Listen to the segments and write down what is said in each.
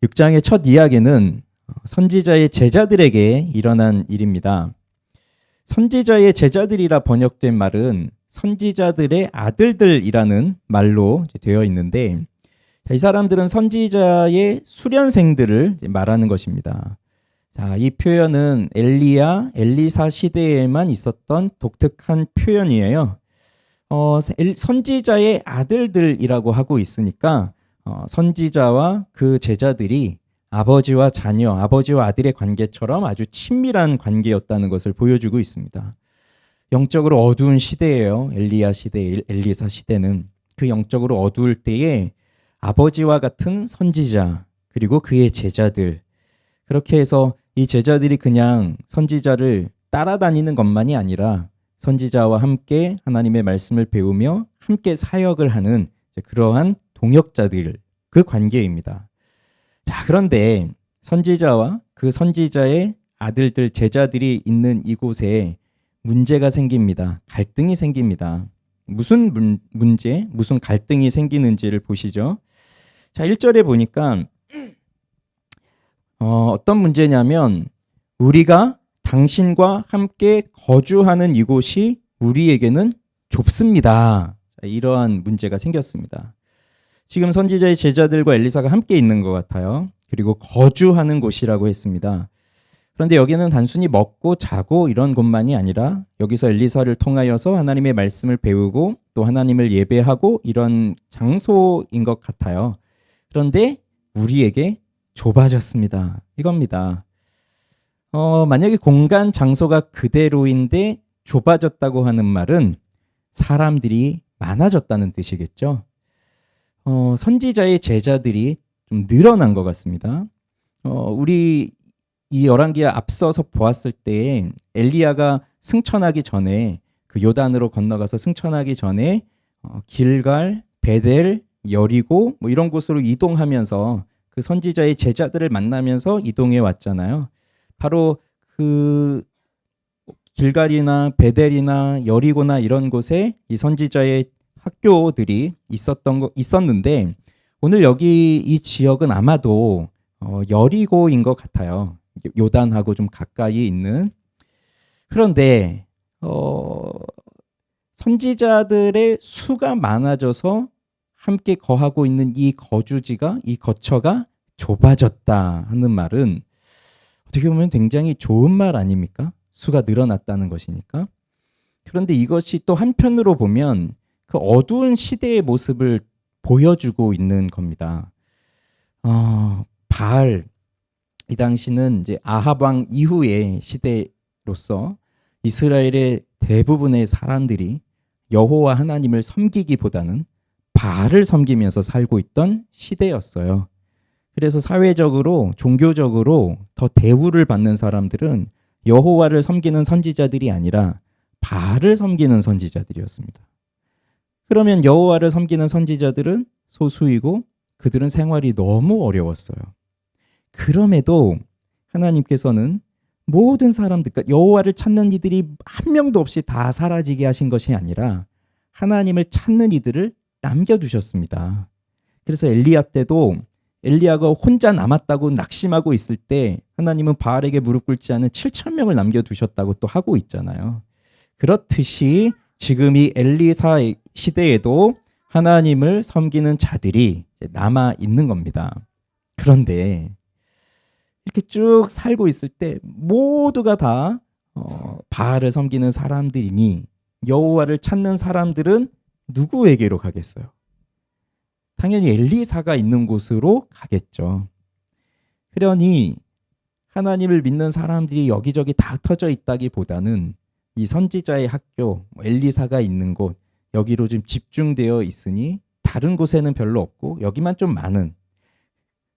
6장의 첫 이야기는 선지자의 제자들에게 일어난 일입니다. 선지자의 제자들이라 번역된 말은 선지자들의 아들들이라는 말로 되어 있는데, 이 사람들은 선지자의 수련생들을 말하는 것입니다. 자, 이 표현은 엘리야, 엘리사 시대에만 있었던 독특한 표현이에요. 선지자의 아들들이라고 하고 있으니까 선지자와 그 제자들이 아버지와 자녀, 아버지와 아들의 관계처럼 아주 친밀한 관계였다는 것을 보여주고 있습니다. 영적으로 어두운 시대예요. 엘리야 시대, 엘리사 시대는. 그 영적으로 어두울 때에 아버지와 같은 선지자, 그리고 그의 제자들, 그렇게 해서 이 제자들이 그냥 선지자를 따라다니는 것만이 아니라 선지자와 함께 하나님의 말씀을 배우며 함께 사역을 하는 그러한 동역자들, 그 관계입니다. 자, 그런데 선지자와 그 선지자의 아들들, 제자들이 있는 이곳에 문제가 생깁니다. 갈등이 생깁니다. 무슨 문제, 무슨 갈등이 생기는지를 보시죠. 자, 1절에 보니까 어떤 문제냐면, 우리가 당신과 함께 거주하는 이곳이 우리에게는 좁습니다. 자, 이러한 문제가 생겼습니다. 지금 선지자의 제자들과 엘리사가 함께 있는 것 같아요. 그리고 거주하는 곳이라고 했습니다. 그런데 여기는 단순히 먹고 자고 이런 곳만이 아니라 여기서 엘리사를 통하여서 하나님의 말씀을 배우고 또 하나님을 예배하고 이런 장소인 것 같아요. 그런데 우리에게 좁아졌습니다. 이겁니다. 만약에 공간, 장소가 그대로인데 좁아졌다고 하는 말은 사람들이 많아졌다는 뜻이겠죠. 선지자의 제자들이 좀 늘어난 것 같습니다. 우리 이 열왕기에 앞서서 보았을 때 엘리야가 승천하기 전에, 그 요단으로 건너가서 승천하기 전에 길갈, 베델, 여리고 뭐 이런 곳으로 이동하면서 그 선지자의 제자들을 만나면서 이동해 왔잖아요. 바로 그 길갈이나 베델이나 여리고나 이런 곳에 이 선지자의 학교들이 있었는데, 오늘 여기 이 지역은 아마도 여리고인 것 같아요. 요단하고 좀 가까이 있는. 그런데 선지자들의 수가 많아져서 함께 거하고 있는 이 거주지가, 이 거처가 좁아졌다 하는 말은 어떻게 보면 굉장히 좋은 말 아닙니까? 수가 늘어났다는 것이니까. 그런데 이것이 또 한편으로 보면 그 어두운 시대의 모습을 보여주고 있는 겁니다. 바알, 이 당시는 이제 아합 왕 이후의 시대로서 이스라엘의 대부분의 사람들이 여호와 하나님을 섬기기보다는 바알을 섬기면서 살고 있던 시대였어요. 그래서 사회적으로, 종교적으로 더 대우를 받는 사람들은 여호와를 섬기는 선지자들이 아니라 바알을 섬기는 선지자들이었습니다. 그러면 여호와를 섬기는 선지자들은 소수이고 그들은 생활이 너무 어려웠어요. 그럼에도 하나님께서는 모든 사람들, 그러니까 여호와를 찾는 이들이 한 명도 없이 다 사라지게 하신 것이 아니라 하나님을 찾는 이들을 남겨두셨습니다. 그래서 엘리야 때도 엘리야가 혼자 남았다고 낙심하고 있을 때 하나님은 바알에게 무릎 꿇지 않은 7,000명을 남겨두셨다고 또 하고 있잖아요. 그렇듯이 지금 이 엘리사 시대에도 하나님을 섬기는 자들이 남아 있는 겁니다. 그런데 이렇게 쭉 살고 있을 때 모두가 다 바알을 섬기는 사람들이니 여호와를 찾는 사람들은 누구에게로 가겠어요? 당연히 엘리사가 있는 곳으로 가겠죠. 그러니 하나님을 믿는 사람들이 여기저기 다 흩어져 있다기보다는 이 선지자의 학교, 엘리사가 있는 곳, 여기로 좀 집중되어 있으니 다른 곳에는 별로 없고 여기만 좀 많은,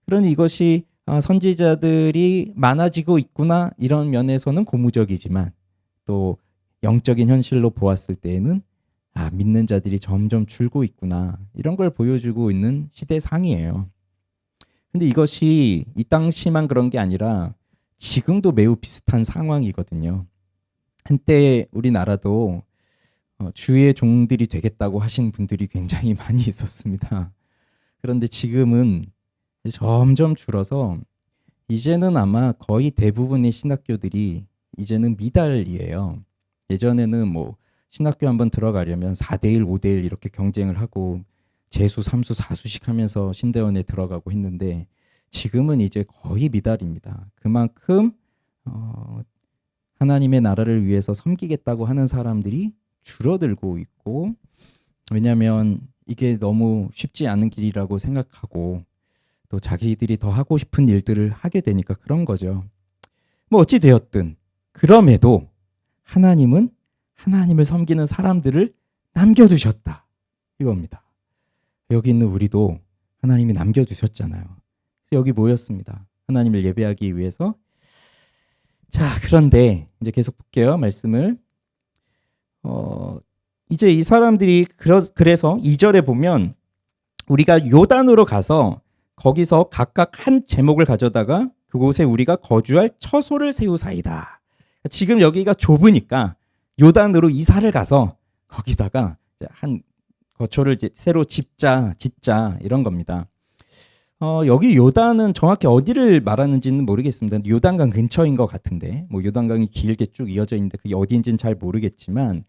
그러니 이것이 선지자들이 많아지고 있구나 이런 면에서는 고무적이지만 또 영적인 현실로 보았을 때에는 믿는 자들이 점점 줄고 있구나 이런 걸 보여주고 있는 시대상이에요. 근데 이것이 이 당시만 그런 게 아니라 지금도 매우 비슷한 상황이거든요. 한때 우리나라도 주의 종들이 되겠다고 하신 분들이 굉장히 많이 있었습니다. 그런데 지금은 점점 줄어서 이제는 아마 거의 대부분의 신학교들이 이제는 미달이에요. 예전에는 뭐 신학교 한번 들어가려면 4대1, 5대1 이렇게 경쟁을 하고 재수, 삼수, 사수씩 하면서 신대원에 들어가고 했는데 지금은 이제 거의 미달입니다. 그만큼 하나님의 나라를 위해서 섬기겠다고 하는 사람들이 줄어들고 있고, 왜냐하면 이게 너무 쉽지 않은 길이라고 생각하고 또 자기들이 더 하고 싶은 일들을 하게 되니까 그런 거죠. 뭐 어찌 되었든 그럼에도 하나님은 하나님을 섬기는 사람들을 남겨두셨다, 이겁니다. 여기 있는 우리도 하나님이 남겨두셨잖아요. 그래서 여기 모였습니다. 하나님을 예배하기 위해서. 자, 그런데 이제 계속 볼게요, 말씀을. 이제 이 사람들이 그래서 2절에 보면 우리가 요단으로 가서 거기서 각각 한 제목을 가져다가 그곳에 우리가 거주할 처소를 세우사이다. 지금 여기가 좁으니까 요단으로 이사를 가서 거기다가 한 거처를 이제 새로 짓자 이런 겁니다. 여기 요단은 정확히 어디를 말하는지는 모르겠습니다. 요단강 근처인 것 같은데, 뭐 요단강이 길게 쭉 이어져 있는데 그게 어디인지는 잘 모르겠지만,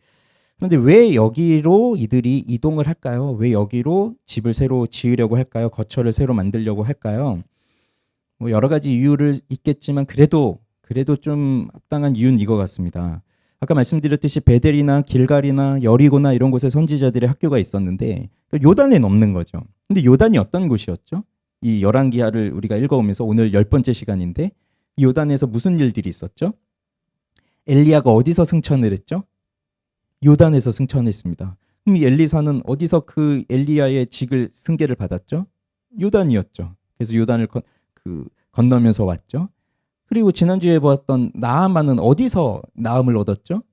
그런데 왜 여기로 이들이 이동을 할까요? 왜 여기로 집을 새로 지으려고 할까요? 거처를 새로 만들려고 할까요? 뭐 여러 가지 이유를 있겠지만 그래도 좀 합당한 이유는 이거 같습니다. 아까 말씀드렸듯이 베델이나 길갈이나 여리고나 이런 곳에 선지자들의 학교가 있었는데 요단에 없는 거죠. 근데 요단이 어떤 곳이었죠? 이 열왕기하를 우리가 읽어오면서 오늘 10번째 시간인데 이 요단에서 무슨 일들이 있었죠? 엘리야가 어디서 승천을 했죠? 요단에서 승천했습니다. 그럼 이 엘리사는 어디서 그 엘리야의 직을 승계를 받았죠? 요단이었죠. 그래서 요단을 건너면서 왔죠. 그리고 지난주에 보았던 나아만은 어디서 나음을 얻었죠?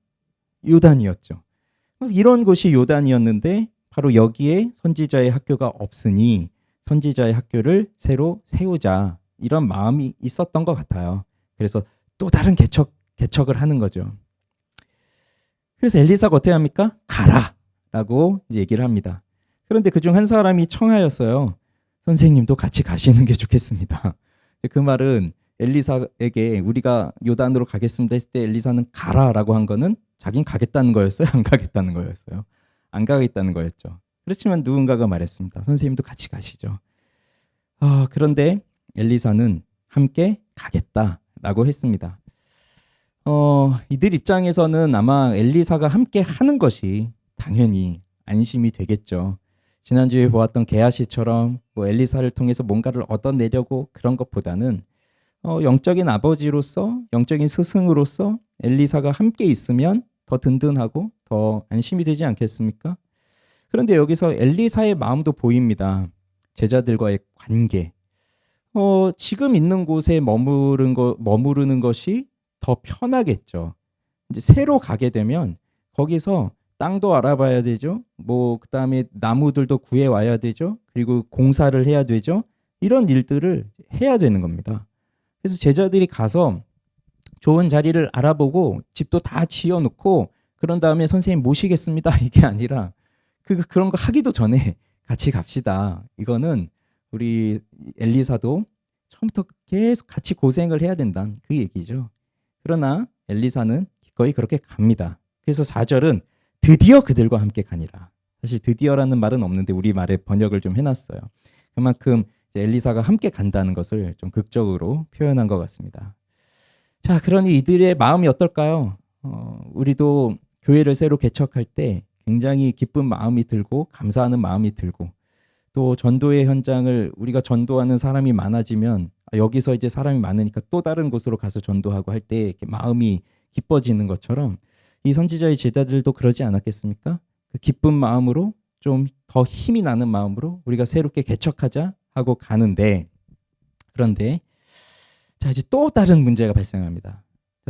요단이었죠. 이런 곳이 요단이었는데 바로 여기에 선지자의 학교가 없으니 선지자의 학교를 새로 세우자, 이런 마음이 있었던 것 같아요. 그래서 또 다른 개척을 하는 거죠. 그래서 엘리사가 어떻게 합니까? 가라라고 얘기를 합니다. 그런데 그중 한 사람이 청하였어요. 선생님도 같이 가시는 게 좋겠습니다. 그 말은 엘리사에게 우리가 요단으로 가겠습니다 했을 때 엘리사는 가라라고 한 거는 자긴 가겠다는 거였어요? 안 가겠다는 거였어요? 안 가겠다는 거였죠. 그렇지만 누군가가 말했습니다. 선생님도 같이 가시죠. 그런데 엘리사는 함께 가겠다라고 했습니다. 이들 입장에서는 아마 엘리사가 함께 하는 것이 당연히 안심이 되겠죠. 지난주에 보았던 게하시처럼 뭐 엘리사를 통해서 뭔가를 얻어내려고 그런 것보다는 영적인 아버지로서, 영적인 스승으로서 엘리사가 함께 있으면 더 든든하고 더 안심이 되지 않겠습니까? 그런데 여기서 엘리사의 마음도 보입니다. 제자들과의 관계. 지금 있는 곳에 머무르는 것이 더 편하겠죠. 이제 새로 가게 되면 거기서 땅도 알아봐야 되죠. 뭐 그다음에 나무들도 구해 와야 되죠. 그리고 공사를 해야 되죠. 이런 일들을 해야 되는 겁니다. 그래서 제자들이 가서 좋은 자리를 알아보고 집도 다 지어놓고 그런 다음에 선생님 모시겠습니다, 이게 아니라 그런 거 하기도 전에 같이 갑시다. 이거는 우리 엘리사도 처음부터 계속 같이 고생을 해야 된다는 그 얘기죠. 그러나 엘리사는 기꺼이 그렇게 갑니다. 그래서 4절은 드디어 그들과 함께 가니라. 사실 드디어라는 말은 없는데 우리말에 번역을 좀 해놨어요. 그만큼 엘리사가 함께 간다는 것을 좀 극적으로 표현한 것 같습니다. 자, 그러니 이들의 마음이 어떨까요? 우리도 교회를 새로 개척할 때 굉장히 기쁜 마음이 들고 감사하는 마음이 들고 또 전도의 현장을 우리가 전도하는 사람이 많아지면 여기서 이제 사람이 많으니까 또 다른 곳으로 가서 전도하고 할 때 마음이 기뻐지는 것처럼 이 선지자의 제자들도 그러지 않았겠습니까? 그 기쁜 마음으로 좀 더 힘이 나는 마음으로 우리가 새롭게 개척하자 하고 가는데, 그런데 자 이제 또 다른 문제가 발생합니다.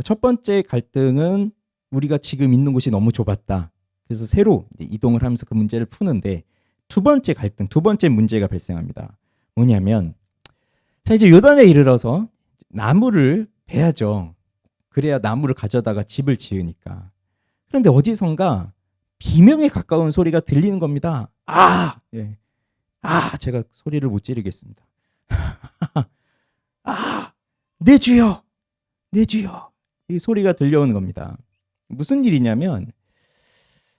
첫 번째 갈등은 우리가 지금 있는 곳이 너무 좁았다. 그래서 새로 이동을 하면서 그 문제를 푸는데 두 번째 갈등, 두 번째 문제가 발생합니다. 뭐냐면 자 이제 요단에 이르러서 나무를 베야죠. 그래야 나무를 가져다가 집을 지으니까. 그런데 어디선가 비명에 가까운 소리가 들리는 겁니다. 예. 제가 소리를 못 지르겠습니다. 아, 내 주여, 내 주여. 이 소리가 들려오는 겁니다. 무슨 일이냐면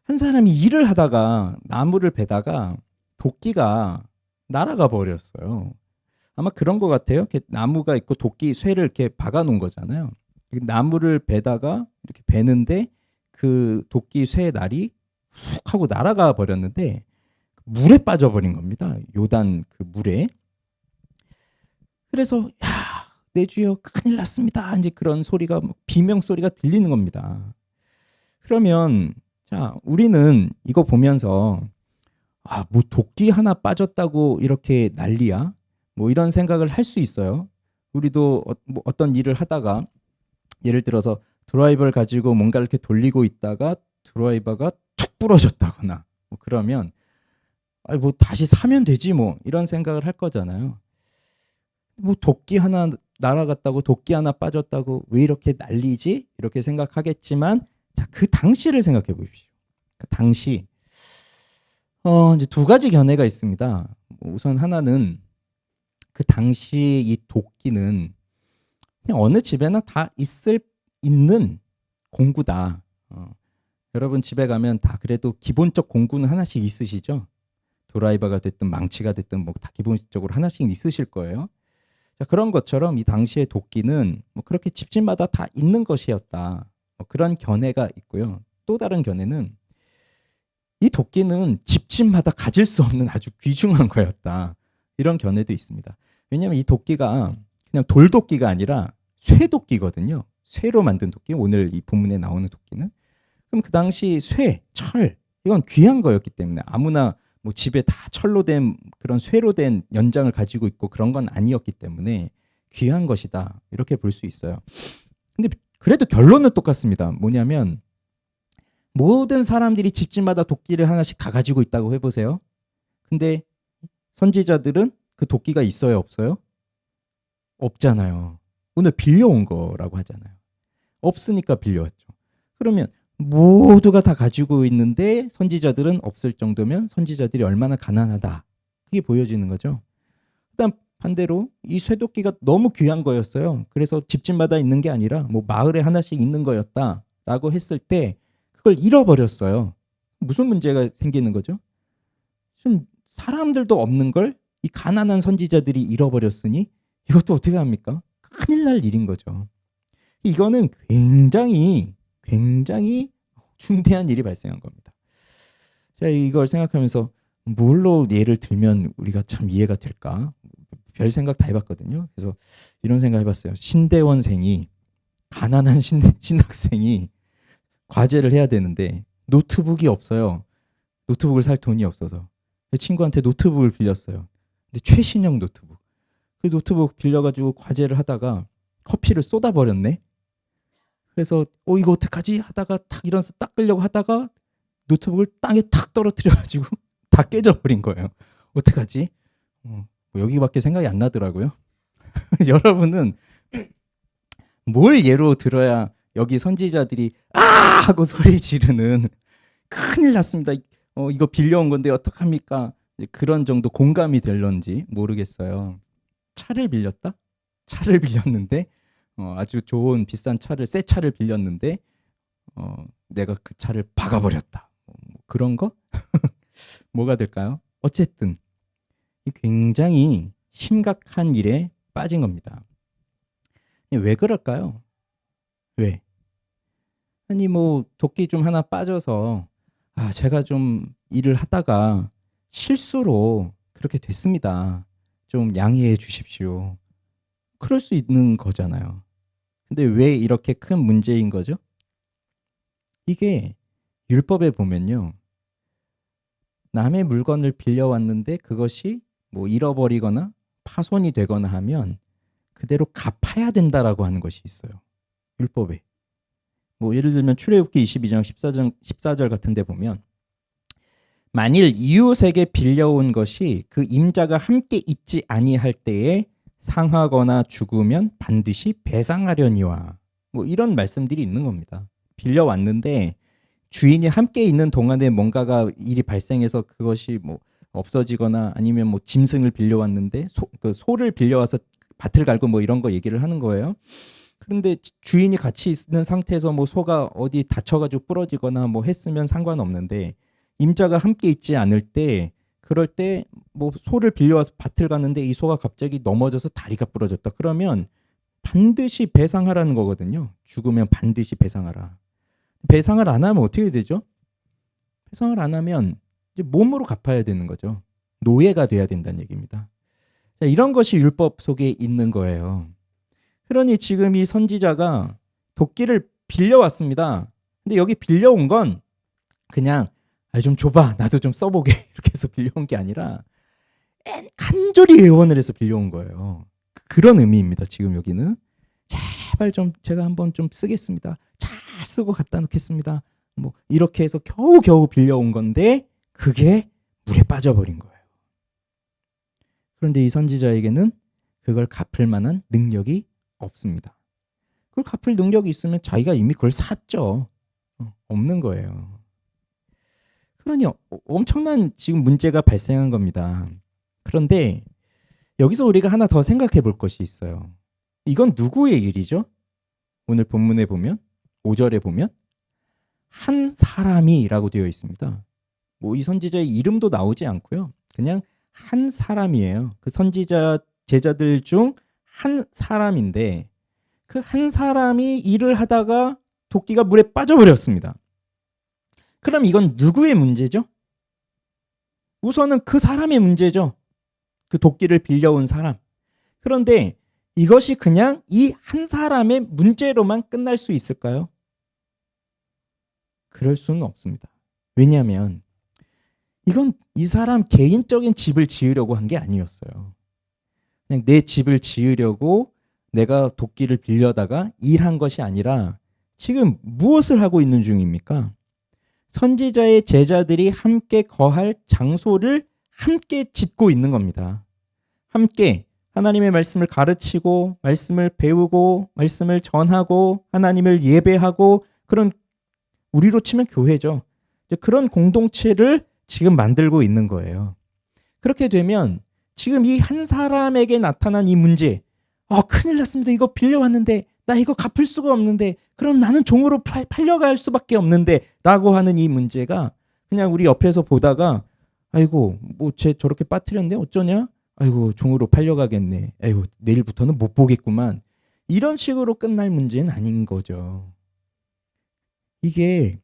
한 사람이 일을 하다가 나무를 베다가 도끼가 날아가 버렸어요. 아마 그런 것 같아요. 이렇게 나무가 있고 도끼 쇠를 이렇게 박아 놓은 거잖아요. 나무를 베다가 이렇게 베는데 그 도끼 쇠의 날이 훅 하고 날아가 버렸는데 물에 빠져버린 겁니다. 요단 그 물에. 그래서 야, 내 주여 큰일 났습니다. 이제 그런 소리가 비명 소리가 들리는 겁니다. 그러면 자, 우리는 이거 보면서 뭐 도끼 하나 빠졌다고 이렇게 난리야? 뭐 이런 생각을 할 수 있어요. 우리도 뭐 어떤 일을 하다가 예를 들어서 드라이버를 가지고 뭔가를 이렇게 돌리고 있다가 드라이버가 툭 부러졌다거나 뭐 그러면 뭐 다시 사면 되지 뭐 이런 생각을 할 거잖아요. 뭐 도끼 하나 날아갔다고 도끼 하나 빠졌다고 왜 이렇게 난리지? 이렇게 생각하겠지만 자, 그 당시를 생각해 보십시오. 그 당시 이제 두 가지 견해가 있습니다. 우선 하나는 그 당시 이 도끼는 그냥 어느 집에나 다 있는 공구다. 여러분 집에 가면 다 그래도 기본적 공구는 하나씩 있으시죠? 드라이버가 됐든 망치가 됐든 뭐 다 기본적으로 하나씩 있으실 거예요. 자, 그런 것처럼 이 당시의 도끼는 뭐 그렇게 집집마다 다 있는 것이었다. 그런 견해가 있고요. 또 다른 견해는 이 도끼는 집집마다 가질 수 없는 아주 귀중한 거였다. 이런 견해도 있습니다. 왜냐하면 이 도끼가 그냥 돌도끼가 아니라 쇠도끼거든요. 쇠로 만든 도끼. 오늘 이 본문에 나오는 도끼는. 그럼 그 당시 쇠, 철 이건 귀한 거였기 때문에 아무나 뭐 집에 다 철로 된 그런 쇠로 된 연장을 가지고 있고 그런 건 아니었기 때문에 귀한 것이다. 이렇게 볼 수 있어요. 근데 그래도 결론은 똑같습니다. 뭐냐면 모든 사람들이 집집마다 도끼를 하나씩 다 가지고 있다고 해보세요. 근데 선지자들은 그 도끼가 있어요, 없어요? 없잖아요. 오늘 빌려온 거라고 하잖아요. 없으니까 빌려왔죠. 그러면 모두가 다 가지고 있는데 선지자들은 없을 정도면 선지자들이 얼마나 가난하다. 그게 보여지는 거죠. 그다음 반대로 이 쇠도끼가 너무 귀한 거였어요. 그래서 집집마다 있는 게 아니라 뭐 마을에 하나씩 있는 거였다라고 했을 때 그걸 잃어버렸어요. 무슨 문제가 생기는 거죠? 좀 사람들도 없는 걸 이 가난한 선지자들이 잃어버렸으니 이것도 어떻게 합니까? 큰일 날 일인 거죠. 이거는 굉장히 중대한 일이 발생한 겁니다. 제가 이걸 생각하면서 뭘로 예를 들면 우리가 참 이해가 될까? 별 생각 다 해봤거든요. 그래서 이런 생각 해봤어요. 신대원생이 가난한 신학생이 과제를 해야 되는데 노트북이 없어요. 노트북을 살 돈이 없어서 친구한테 노트북을 빌렸어요. 근데 최신형 노트북. 그 노트북 빌려가지고 과제를 하다가 커피를 쏟아버렸네. 그래서 이거 어떡하지 하다가 탁 일어나서 닦으려고 하다가 노트북을 땅에 탁 떨어뜨려가지고 다 깨져버린 거예요. 어떡하지? 뭐 여기밖에 생각이 안 나더라고요. 여러분은 뭘 예로 들어야 여기 선지자들이 하고 소리 지르는 큰일 났습니다. 이거 빌려온 건데 어떡합니까? 그런 정도 공감이 될런지 모르겠어요. 차를 빌렸다? 차를 빌렸는데 아주 좋은 비싼 차를 새 차를 빌렸는데 내가 그 차를 박아버렸다. 그런 거? 뭐가 될까요? 어쨌든 굉장히 심각한 일에 빠진 겁니다. 왜 그럴까요? 왜? 아니 뭐 도끼 좀 하나 빠져서 제가 좀 일을 하다가 실수로 그렇게 됐습니다. 좀 양해해 주십시오. 그럴 수 있는 거잖아요. 근데 왜 이렇게 큰 문제인 거죠? 이게 율법에 보면요. 남의 물건을 빌려왔는데 그것이 뭐 잃어버리거나 파손이 되거나 하면 그대로 갚아야 된다라고 하는 것이 있어요. 율법에. 뭐 예를 들면 출애굽기 22장 14절 같은 데 보면 만일 이웃에게 빌려온 것이 그 임자가 함께 있지 아니할 때에 상하거나 죽으면 반드시 배상하려니와 뭐 이런 말씀들이 있는 겁니다. 빌려왔는데 주인이 함께 있는 동안에 뭔가가 일이 발생해서 그것이 뭐 없어지거나 아니면 뭐 짐승을 빌려왔는데 소를 빌려와서 밭을 갈고 뭐 이런 거 얘기를 하는 거예요. 그런데 주인이 같이 있는 상태에서 뭐 소가 어디 다쳐가지고 부러지거나 뭐 했으면 상관없는데 임자가 함께 있지 않을 때 그럴 때 뭐 소를 빌려와서 밭을 가는데 이 소가 갑자기 넘어져서 다리가 부러졌다. 그러면 반드시 배상하라는 거거든요. 죽으면 반드시 배상하라. 배상을 안 하면 어떻게 되죠? 배상을 안 하면 이제 몸으로 갚아야 되는 거죠. 노예가 돼야 된다는 얘기입니다. 자, 이런 것이 율법 속에 있는 거예요. 그러니 지금 이 선지자가 도끼를 빌려왔습니다. 근데 여기 빌려온 건 그냥 좀 줘봐 나도 좀 써보게 이렇게 해서 빌려온 게 아니라 간절히 애원을 해서 빌려온 거예요. 그런 의미입니다. 지금 여기는 제발 좀 제가 한번 좀 쓰겠습니다. 잘 쓰고 갖다 놓겠습니다. 뭐 이렇게 해서 겨우겨우 빌려온 건데 그게 물에 빠져버린 거예요. 그런데 이 선지자에게는 그걸 갚을 만한 능력이 없습니다. 그걸 갚을 능력이 있으면 자기가 이미 그걸 샀죠. 없는 거예요. 그러니 엄청난 지금 문제가 발생한 겁니다. 그런데 여기서 우리가 하나 더 생각해 볼 것이 있어요. 이건 누구의 일이죠? 오늘 본문에 보면 5절에 보면 한 사람이라고 되어 있습니다. 뭐 이 선지자의 이름도 나오지 않고요. 그냥 한 사람이에요. 그 선지자 제자들 중 한 사람인데 그 한 사람이 일을 하다가 도끼가 물에 빠져버렸습니다. 그럼 이건 누구의 문제죠? 우선은 그 사람의 문제죠. 그 도끼를 빌려온 사람. 그런데 이것이 그냥 이 한 사람의 문제로만 끝날 수 있을까요? 그럴 수는 없습니다. 왜냐하면 이건 이 사람 개인적인 집을 지으려고 한 게 아니었어요. 그냥 내 집을 지으려고 내가 도끼를 빌려다가 일한 것이 아니라 지금 무엇을 하고 있는 중입니까? 선지자의 제자들이 함께 거할 장소를 함께 짓고 있는 겁니다. 함께 하나님의 말씀을 가르치고 말씀을 배우고 말씀을 전하고 하나님을 예배하고 그런 우리로 치면 교회죠. 그런 공동체를 지금 만들고 있는 거예요. 그렇게 되면 지금 이 한 사람에게 나타난 이 문제 큰일 났습니다. 이거 빌려왔는데 나 이거 갚을 수가 없는데 그럼 나는 종으로 팔려갈 수밖에 없는데 라고 하는 이 문제가 그냥 우리 옆에서 보다가 아이고 뭐 쟤 저렇게 빠뜨렸네 어쩌냐 아이고 종으로 팔려가겠네 아이고 내일부터는 못 보겠구만 이런 식으로 끝날 문제는 아닌 거죠. 이게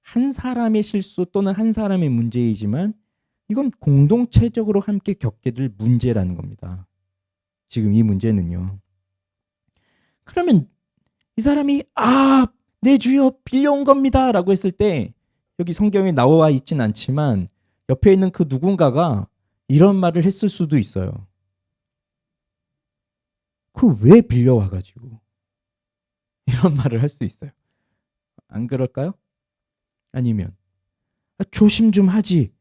한 사람의 실수 또는 한 사람의 문제이지만 이건 공동체적으로 함께 겪게 될 문제라는 겁니다. 지금 이 문제는요. 그러면 이 사람이 내 주여 빌려온 겁니다 라고 했을 때 여기 성경에 나와 있진 않지만 옆에 있는 그 누군가가 이런 말을 했을 수도 있어요. 그 왜 빌려와가지고 이런 말을 할 수 있어요. 안 그럴까요? 아니면 조심 좀 하지.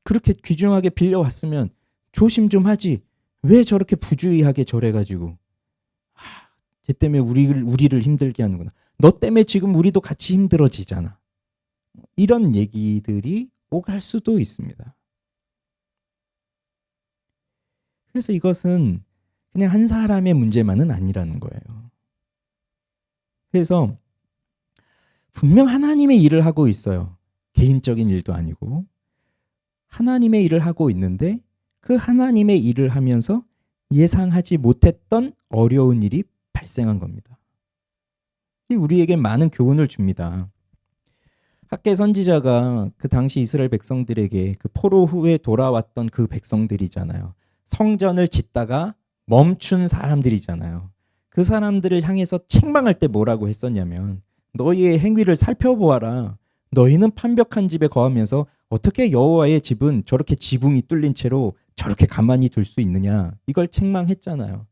그렇게 귀중하게 빌려왔으면 조심 좀 하지. 왜 저렇게 부주의하게 저래가지고 쟤 때문에 우리를 힘들게 하는구나. 너 때문에 지금 우리도 같이 힘들어지잖아. 이런 얘기들이 오갈 수도 있습니다. 그래서 이것은 그냥 한 사람의 문제만은 아니라는 거예요. 그래서 분명 하나님의 일을 하고 있어요. 개인적인 일도 아니고 하나님의 일을 하고 있는데 그 하나님의 일을 하면서 예상하지 못했던 어려운 일이 발생한 겁니다. 우리에게 많은 교훈을 줍니다. 학개 선지자가 그 당시 이스라엘 백성들에게 그 포로 후에 돌아왔던 그 백성들이잖아요. 성전을 짓다가 멈춘 사람들이잖아요. 그 사람들을 향해서 책망할 때 뭐라고 했었냐면 너희의 행위를 살펴보아라. 너희는 판벽한 집에 거하면서 어떻게 여호와의 집은 저렇게 지붕이 뚫린 채로 저렇게 가만히 둘 수 있느냐. 이걸 책망했잖아요.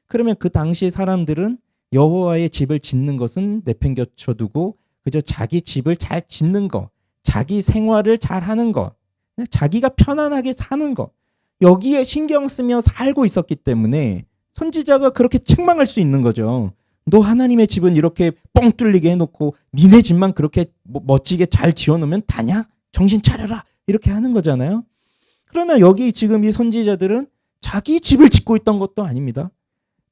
그러면 그 당시 사람들은 여호와의 집을 짓는 것은 내팽겨쳐두고 그저 자기 집을 잘 짓는 거, 자기 생활을 잘 하는 거, 자기가 편안하게 사는 거 여기에 신경 쓰며 살고 있었기 때문에 선지자가 그렇게 책망할 수 있는 거죠. 너 하나님의 집은 이렇게 뻥 뚫리게 해놓고 니네 집만 그렇게 멋지게 잘 지어놓으면 다냐? 정신 차려라. 이렇게 하는 거잖아요. 그러나 여기 지금 이 선지자들은 자기 집을 짓고 있던 것도 아닙니다.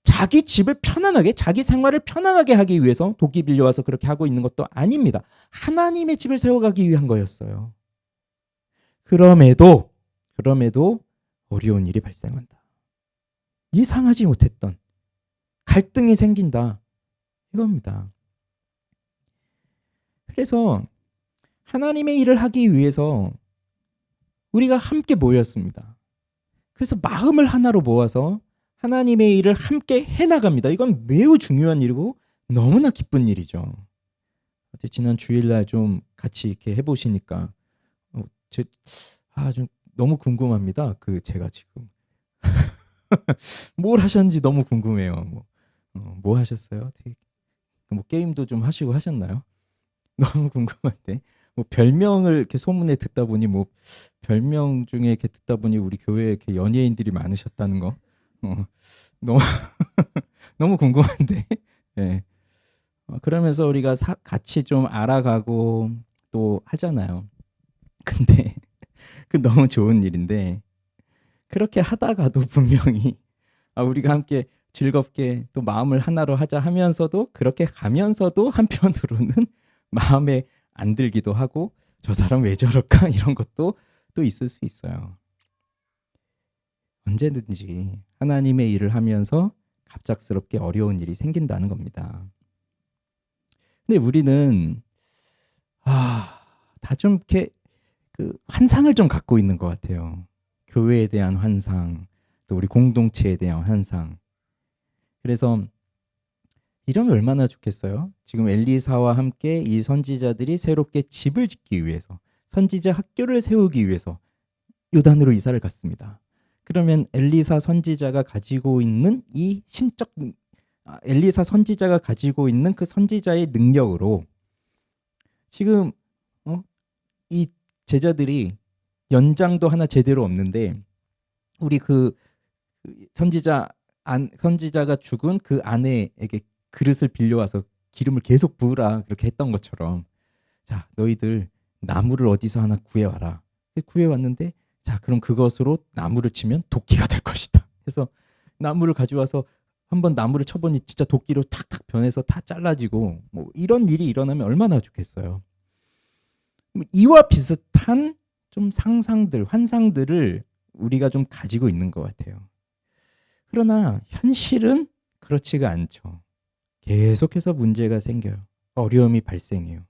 자기 집을 편안하게, 자기 생활을 편안하게 하기 위해서 도끼 빌려와서 그렇게 하고 있는 것도 아닙니다. 하나님의 집을 세워가기 위한 거였어요. 그럼에도 어려운 일이 발생한다. 예상하지 못했던 갈등이 생긴다. 이겁니다. 그래서 하나님의 일을 하기 위해서 우리가 함께 모였습니다. 그래서 마음을 하나로 모아서 하나님의 일을 함께 해나갑니다. 이건 매우 중요한 일이고 너무나 기쁜 일이죠. 지난 주일날 좀 같이 이렇게 해보시니까 좀 너무 궁금합니다. 제가 지금 뭘 하셨는지 너무 궁금해요. 뭐 하셨어요? 게임도 좀 하시고 하셨나요? 너무 궁금한데. 별명을 이렇게 소문에 듣다 보니 별명 중에 이렇게 듣다 보니 우리 교회에 이렇게 연예인들이 많으셨다는 거 너무 너무 궁금한데. 네. 그러면서 우리가 같이 좀 알아가고 또 하잖아요. 근데 그 너무 좋은 일인데 그렇게 하다가도 분명히 우리가 함께 즐겁게 또 마음을 하나로 하자 하면서도 그렇게 가면서도 한편으로는 마음에 안 들기도 하고 저 사람 왜 저럴까 이런 것도 또 있을 수 있어요. 언제든지 하나님의 일을 하면서 갑작스럽게 어려운 일이 생긴다는 겁니다. 근데 우리는 다 좀 이렇게 환상을 좀 갖고 있는 것 같아요. 교회에 대한 환상, 또 우리 공동체에 대한 환상. 그래서 이러면 얼마나 좋겠어요? 지금 엘리사와 함께 이 선지자들이 새롭게 집을 짓기 위해서, 선지자 학교를 세우기 위해서 요단으로 이사를 갔습니다. 그러면 엘리사 선지자가 가지고 있는 엘리사 선지자가 가지고 있는 그 선지자의 능력으로 지금 이 제자들이 연장도 하나 제대로 없는데 우리 선지자가 죽은 그 아내에게 그릇을 빌려와서 기름을 계속 부으라 그렇게 했던 것처럼 자 너희들 나무를 어디서 하나 구해와라. 구해왔는데 자 그럼 그것으로 나무를 치면 도끼가 될 것이다. 그래서 나무를 가져와서 한번 나무를 쳐보니 진짜 도끼로 탁탁 변해서 다 잘라지고 이런 일이 일어나면 얼마나 좋겠어요. 이와 비슷한 좀 상상들, 환상들을 우리가 좀 가지고 있는 것 같아요. 그러나 현실은 그렇지가 않죠. 계속해서 문제가 생겨요. 어려움이 발생해요.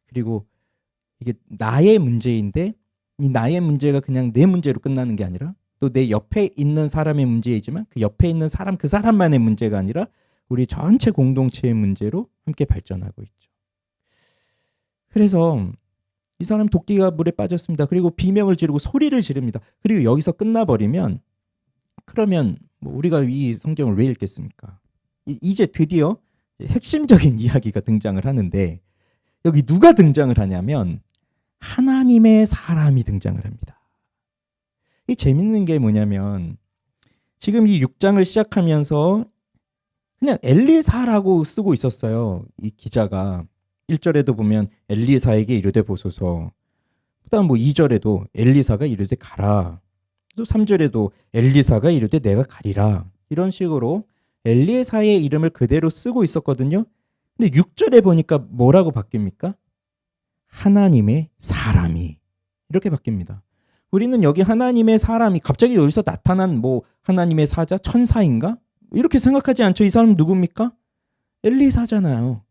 그리고 이게 나의 문제인데 이 나의 문제가 그냥 내 문제로 끝나는 게 아니라 또 내 옆에 있는 사람의 문제이지만 그 옆에 있는 사람 그 사람만의 문제가 아니라 우리 전체 공동체의 문제로 함께 발전하고 있죠. 그래서 이 사람 도끼가 물에 빠졌습니다. 그리고 비명을 지르고 소리를 지릅니다. 그리고 여기서 끝나버리면 그러면 우리가 이 성경을 왜 읽겠습니까? 이제 드디어 핵심적인 이야기가 등장을 하는데 여기 누가 등장을 하냐면 하나님의 사람이 등장을 합니다. 이 재밌는 게 뭐냐면 지금 이 6장을 시작하면서 그냥 엘리사라고 쓰고 있었어요. 이 기자가 1절에도 보면 엘리사에게 이르되 보소서. 그다음 2절에도 엘리사가 이르되 가라. 또 3절에도 엘리사가 이르되 내가 가리라. 이런 식으로 엘리사의 이름을 그대로 쓰고 있었거든요. 근데 6절에 보니까 뭐라고 바뀝니까? 하나님의 사람이 이렇게 바뀝니다. 우리는 여기 하나님의 사람이 갑자기 여기서 나타난 하나님의 사자 천사인가? 이렇게 생각하지 않죠. 이 사람 누굽니까? 엘리사잖아요.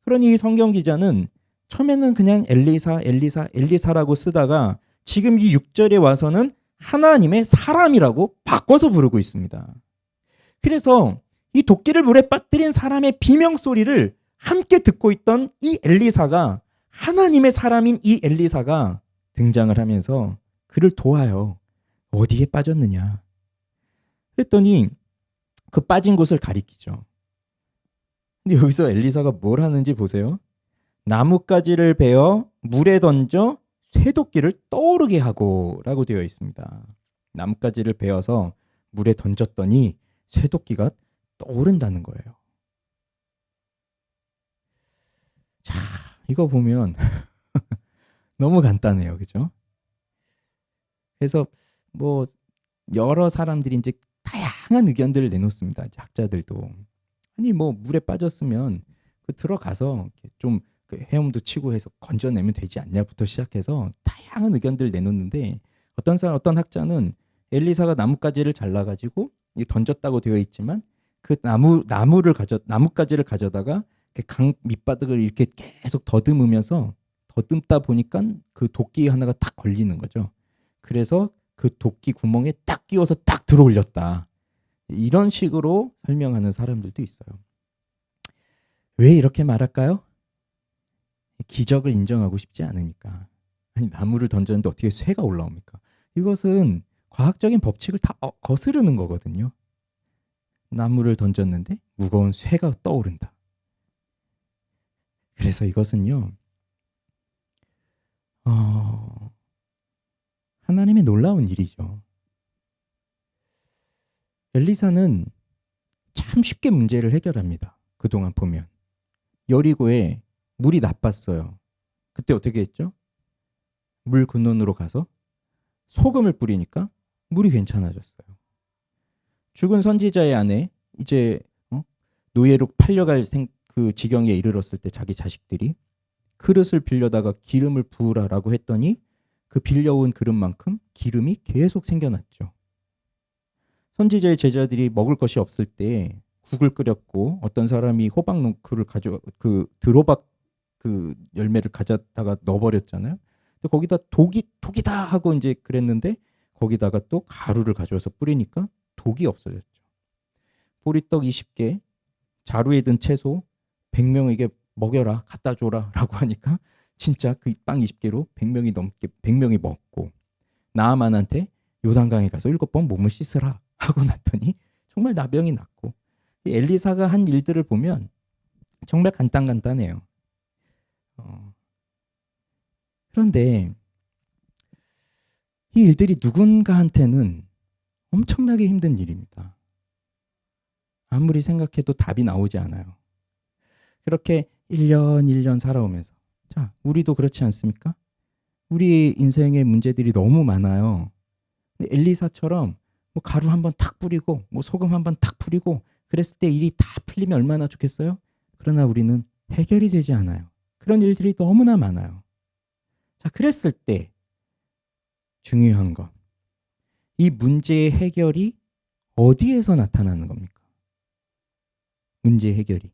그러니 이 성경 기자는 처음에는 그냥 엘리사라고 쓰다가 지금 이 6절에 와서는 하나님의 사람이라고 바꿔서 부르고 있습니다. 그래서 이 도끼를 물에 빠뜨린 사람의 비명 소리를 함께 듣고 있던 이 엘리사가 하나님의 사람인 이 엘리사가 등장을 하면서 그를 도와요. 어디에 빠졌느냐. 그랬더니 그 빠진 곳을 가리키죠. 근데 여기서 엘리사가 뭘 하는지 보세요. 나뭇가지를 베어 물에 던져 쇠도끼를 떠오르게 하고 라고 되어 있습니다. 나뭇가지를 베어서 물에 던졌더니 쇠도끼가 떠오른다는 거예요. 자, 이거 보면 너무 간단해요. 그죠? 그래서 여러 사람들이 이제 다양한 의견들을 내놓습니다. 이제 학자들도. 아니 뭐 물에 빠졌으면 그 들어가서 좀 그 헤엄도 치고 해서 건져내면 되지 않냐부터 시작해서 다양한 의견들을 내놓는데 어떤 학자는 엘리사가 나뭇가지를 잘라가지고 던졌다고 되어 있지만 그 나뭇가지를 가져다가 이렇게 강 밑바닥을 이렇게 계속 더듬다 보니까 그 도끼 하나가 딱 걸리는 거죠. 그래서 그 도끼 구멍에 딱 끼워서 딱 들어올렸다. 이런 식으로 설명하는 사람들도 있어요. 왜 이렇게 말할까요? 기적을 인정하고 싶지 않으니까. 아니 나무를 던졌는데 어떻게 쇠가 올라옵니까? 이것은 과학적인 법칙을 다 거스르는 거거든요. 나무를 던졌는데 무거운 쇠가 떠오른다. 그래서 이것은요. 하나님의 놀라운 일이죠. 엘리사는 참 쉽게 문제를 해결합니다. 그동안 보면. 여리고에 물이 나빴어요. 그때 어떻게 했죠? 물 근원으로 가서 소금을 뿌리니까 물이 괜찮아졌어요. 죽은 선지자의 아내 이제 노예로 팔려갈 그 지경에 이르렀을 때 자기 자식들이 그릇을 빌려다가 기름을 부으라라고 했더니 그 빌려온 그릇만큼 기름이 계속 생겨났죠. 선지자의 제자들이 먹을 것이 없을 때 국을 끓였고 어떤 사람이 호박 농크를 드로박 그 열매를 가져다가 넣어버렸잖아요. 거기다 독이다 하고 이제 그랬는데 거기다가 또 가루를 가져와서 뿌리니까 독이 없어졌죠. 보리떡 20개, 자루에 든 채소 100명에게 먹여라, 갖다 줘라 라고 하니까 진짜 그 빵 20개로 100명이 먹고 나아만한테 요단강에 가서 7번 몸을 씻으라 하고 났더니 정말 나병이 낫고 엘리사가 한 일들을 보면 정말 간단해요. 그런데 이 일들이 누군가한테는 엄청나게 힘든 일입니다. 아무리 생각해도 답이 나오지 않아요. 그렇게 1년 살아오면서 자, 우리도 그렇지 않습니까? 우리 인생의 문제들이 너무 많아요. 근데 엘리사처럼 뭐 가루 한번 탁 뿌리고 뭐 소금 한번 탁 뿌리고 그랬을 때 일이 다 풀리면 얼마나 좋겠어요? 그러나 우리는 해결이 되지 않아요. 그런 일들이 너무나 많아요. 자, 그랬을 때 중요한 것. 이 문제의 해결이 어디에서 나타나는 겁니까? 문제 해결이.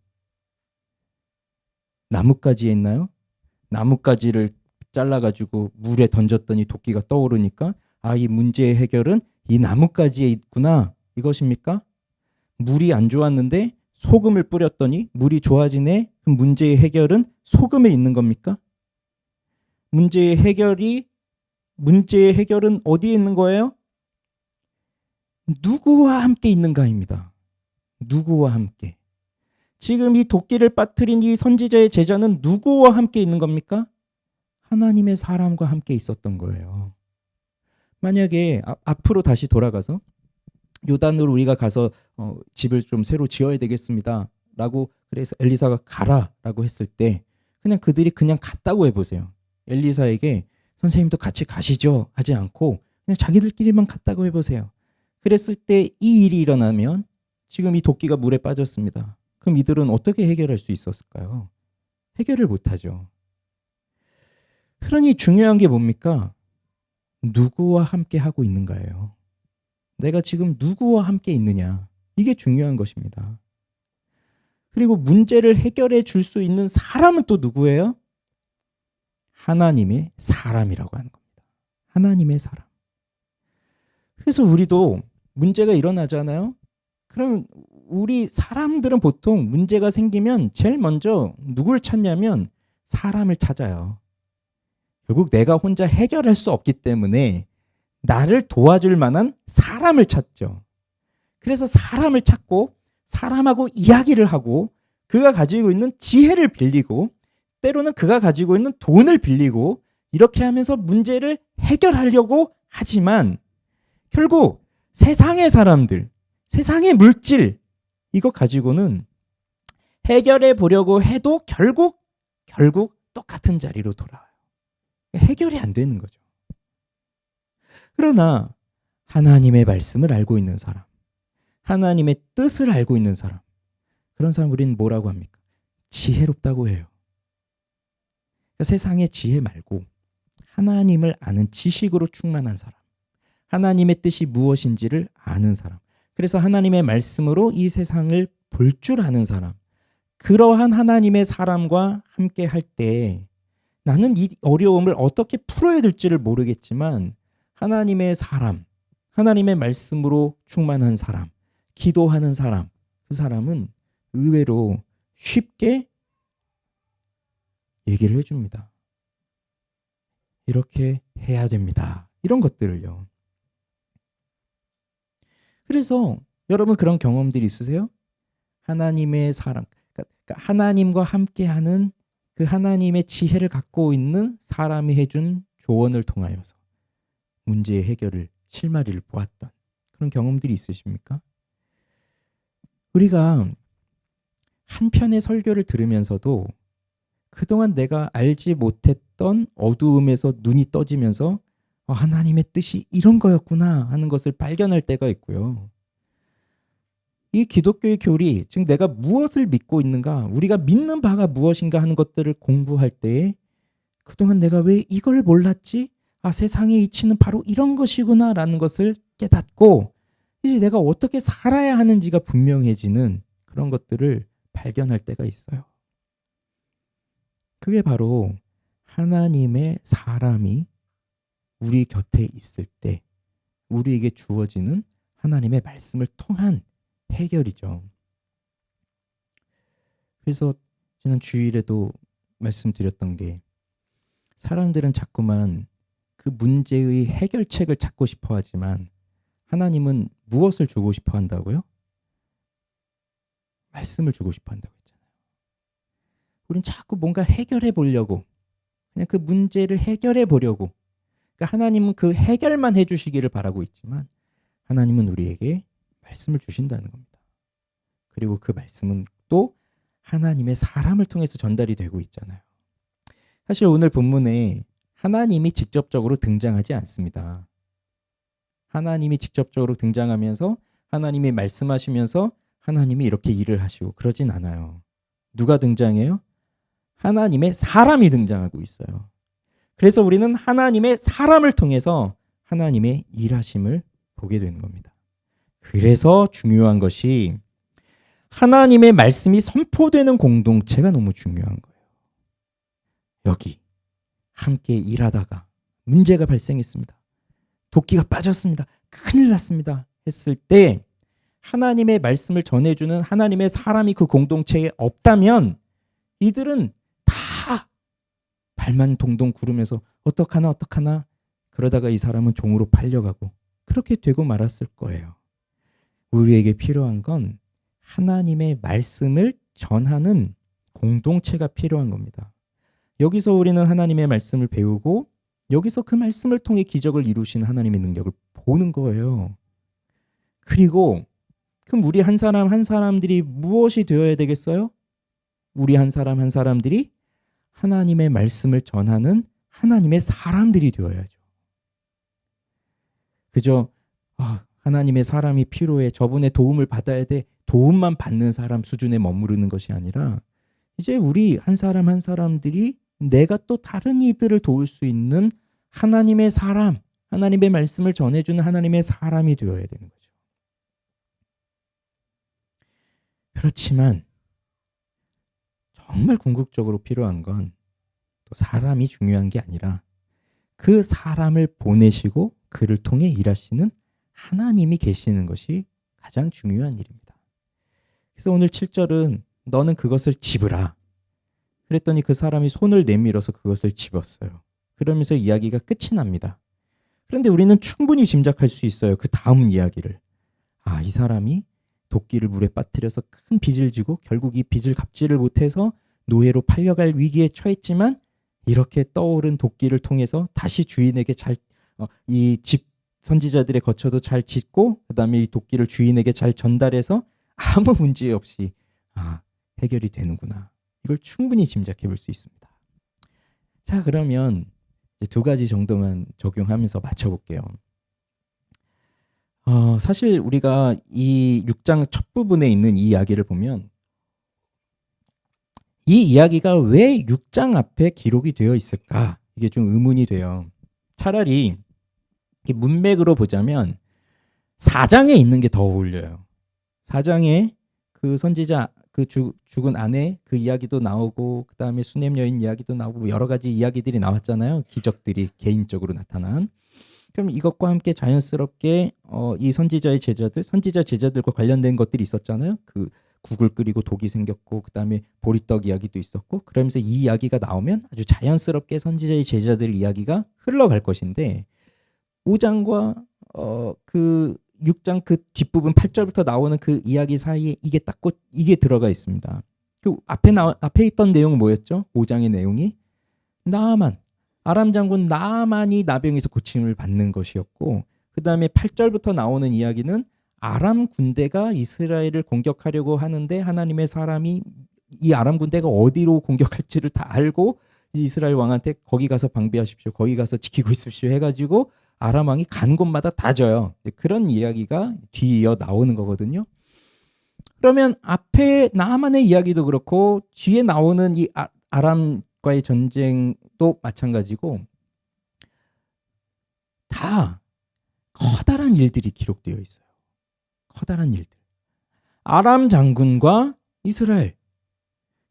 나뭇가지에 있나요? 나뭇가지를 잘라가지고 물에 던졌더니 도끼가 떠오르니까 이 문제의 해결은 이 나뭇가지에 있구나. 이것입니까? 물이 안 좋았는데 소금을 뿌렸더니 물이 좋아지네. 그럼 문제의 해결은 소금에 있는 겁니까? 문제의 해결은 어디에 있는 거예요? 누구와 함께 있는가입니다. 누구와 함께. 지금 이 도끼를 빠뜨린 이 선지자의 제자는 누구와 함께 있는 겁니까? 하나님의 사람과 함께 있었던 거예요. 만약에 앞으로 다시 돌아가서 요단으로 우리가 가서 집을 좀 새로 지어야 되겠습니다. 라고 그래서 엘리사가 가라라고 했을 때 그냥 그들이 그냥 갔다고 해보세요. 엘리사에게 선생님도 같이 가시죠 하지 않고 그냥 자기들끼리만 갔다고 해보세요. 그랬을 때 이 일이 일어나면 지금 이 도끼가 물에 빠졌습니다. 그럼 이들은 어떻게 해결할 수 있었을까요? 해결을 못하죠. 그러니 중요한 게 뭡니까? 누구와 함께 하고 있는가예요. 내가 지금 누구와 함께 있느냐. 이게 중요한 것입니다. 그리고 문제를 해결해 줄 수 있는 사람은 또 누구예요? 하나님의 사람이라고 하는 겁니다. 하나님의 사람. 그래서 우리도 문제가 일어나잖아요. 그럼 우리 사람들은 보통 문제가 생기면 제일 먼저 누굴 찾냐면 사람을 찾아요. 결국 내가 혼자 해결할 수 없기 때문에 나를 도와줄 만한 사람을 찾죠. 그래서 사람을 찾고 사람하고 이야기를 하고 그가 가지고 있는 지혜를 빌리고 때로는 그가 가지고 있는 돈을 빌리고 이렇게 하면서 문제를 해결하려고 하지만 결국 세상의 사람들, 세상의 물질 이거 가지고는 해결해 보려고 해도 결국 똑같은 자리로 돌아와요. 해결이 안 되는 거죠. 그러나 하나님의 말씀을 알고 있는 사람, 하나님의 뜻을 알고 있는 사람, 그런 사람 우리는 뭐라고 합니까? 지혜롭다고 해요. 그러니까 세상의 지혜 말고 하나님을 아는 지식으로 충만한 사람, 하나님의 뜻이 무엇인지를 아는 사람, 그래서 하나님의 말씀으로 이 세상을 볼 줄 아는 사람, 그러한 하나님의 사람과 함께 할 때 나는 이 어려움을 어떻게 풀어야 될지를 모르겠지만 하나님의 사람, 하나님의 말씀으로 충만한 사람, 기도하는 사람, 그 사람은 의외로 쉽게 얘기를 해줍니다. 이렇게 해야 됩니다. 이런 것들을요. 그래서 여러분 그런 경험들이 있으세요? 하나님의 사람, 그러니까 하나님과 함께하는 그 하나님의 지혜를 갖고 있는 사람이 해준 조언을 통하여서 문제의 해결을 실마리를 보았던 그런 경험들이 있으십니까? 우리가 한 편의 설교를 들으면서도 그동안 내가 알지 못했던 어두움에서 눈이 떠지면서 하나님의 뜻이 이런 거였구나 하는 것을 발견할 때가 있고요. 이 기독교의 교리, 즉 내가 무엇을 믿고 있는가, 우리가 믿는 바가 무엇인가 하는 것들을 공부할 때에 그동안 내가 왜 이걸 몰랐지? 세상의 이치는 바로 이런 것이구나 라는 것을 깨닫고 이제 내가 어떻게 살아야 하는지가 분명해지는 그런 것들을 발견할 때가 있어요. 그게 바로 하나님의 사람이 우리 곁에 있을 때 우리에게 주어지는 하나님의 말씀을 통한 해결이죠. 그래서 지난 주일에도 말씀드렸던 게 사람들은 자꾸만 그 문제의 해결책을 찾고 싶어 하지만 하나님은 무엇을 주고 싶어 한다고요? 말씀을 주고 싶어 한다고 했잖아요. 우린 자꾸 뭔가 해결해 보려고 그냥 그 문제를 해결해 보려고 그러니까 하나님은 그 해결만 해주시기를 바라고 있지만 하나님은 우리에게 말씀을 주신다는 겁니다. 그리고 그 말씀은 또 하나님의 사람을 통해서 전달이 되고 있잖아요. 사실 오늘 본문에 하나님이 직접적으로 등장하지 않습니다. 하나님이 직접적으로 등장하면서 하나님이 말씀하시면서 하나님이 이렇게 일을 하시고 그러진 않아요. 누가 등장해요? 하나님의 사람이 등장하고 있어요. 그래서 우리는 하나님의 사람을 통해서 하나님의 일하심을 보게 되는 겁니다. 그래서 중요한 것이 하나님의 말씀이 선포되는 공동체가 너무 중요한 거예요. 여기 함께 일하다가 문제가 발생했습니다. 도끼가 빠졌습니다. 큰일 났습니다. 했을 때 하나님의 말씀을 전해주는 하나님의 사람이 그 공동체에 없다면 이들은 다 발만 동동 구르면서 어떡하나 그러다가 이 사람은 종으로 팔려가고 그렇게 되고 말았을 거예요. 우리에게 필요한 건 하나님의 말씀을 전하는 공동체가 필요한 겁니다. 여기서 우리는 하나님의 말씀을 배우고 여기서 그 말씀을 통해 기적을 이루시는 하나님의 능력을 보는 거예요. 그리고 그럼 우리 한 사람 한 사람들이 무엇이 되어야 되겠어요? 우리 한 사람 한 사람들이 하나님의 말씀을 전하는 하나님의 사람들이 되어야죠. 그저 하나님의 사람이 필요해. 저분의 도움을 받아야 돼. 도움만 받는 사람 수준에 머무르는 것이 아니라 이제 우리 한 사람 한 사람들이 내가 또 다른 이들을 도울 수 있는 하나님의 사람, 하나님의 말씀을 전해주는 하나님의 사람이 되어야 되는 거죠. 그렇지만 정말 궁극적으로 필요한 건 또 사람이 중요한 게 아니라 그 사람을 보내시고 그를 통해 일하시는 하나님이 계시는 것이 가장 중요한 일입니다. 그래서 오늘 7절은 너는 그것을 집으라. 그랬더니 그 사람이 손을 내밀어서 그것을 집었어요. 그러면서 이야기가 끝이 납니다. 그런데 우리는 충분히 짐작할 수 있어요. 그 다음 이야기를. 이 사람이 도끼를 물에 빠뜨려서 큰 빚을 지고 결국 이 빚을 갚지를 못해서 노예로 팔려갈 위기에 처했지만 이렇게 떠오른 도끼를 통해서 다시 주인에게 이 집 선지자들의 거처도 잘 짓고 그다음에 이 도끼를 주인에게 잘 전달해서 아무 문제 없이 해결이 되는구나. 이걸 충분히 짐작해 볼 수 있습니다. 자, 그러면 이제 두 가지 정도만 적용하면서 맞춰볼게요. 사실 우리가 이 6장 첫 부분에 있는 이 이야기를 보면 이 이야기가 왜 6장 앞에 기록이 되어 있을까? 이게 좀 의문이 돼요. 차라리 문맥으로 보자면 4장에 있는 게 더 어울려요. 4장에 그 선지자 죽은 아내 그 이야기도 나오고 그다음에 수냄 여인 이야기도 나오고 여러 가지 이야기들이 나왔잖아요. 기적들이 개인적으로 나타난. 그럼 이것과 함께 자연스럽게 이 선지자 제자들과 관련된 것들이 있었잖아요. 그 국을 끓이고 독이 생겼고 그다음에 보리떡 이야기도 있었고 그러면서 이 이야기가 나오면 아주 자연스럽게 선지자의 제자들 이야기가 흘러갈 것인데 5장과 그 6장 그 뒷부분 8절부터 나오는 그 이야기 사이에 이게 들어가 있습니다. 그 앞에 있던 내용은 뭐였죠? 5장의 내용이 나아만 아람 장군 나아만이 나병에서 고침을 받는 것이었고 그다음에 8절부터 나오는 이야기는 아람 군대가 이스라엘을 공격하려고 하는데 하나님의 사람이 이 아람 군대가 어디로 공격할지를 다 알고 이스라엘 왕한테 거기 가서 방비하십시오. 거기 가서 지키고 있으십시오 해가지고 아람 왕이 간 곳마다 다 져요. 그런 이야기가 뒤이어 나오는 거거든요. 그러면 앞에 나아만의 이야기도 그렇고 뒤에 나오는 이 아람과의 전쟁도 마찬가지고 다 커다란 일들이 기록되어 있어요. 커다란 일들. 아람 장군과 이스라엘.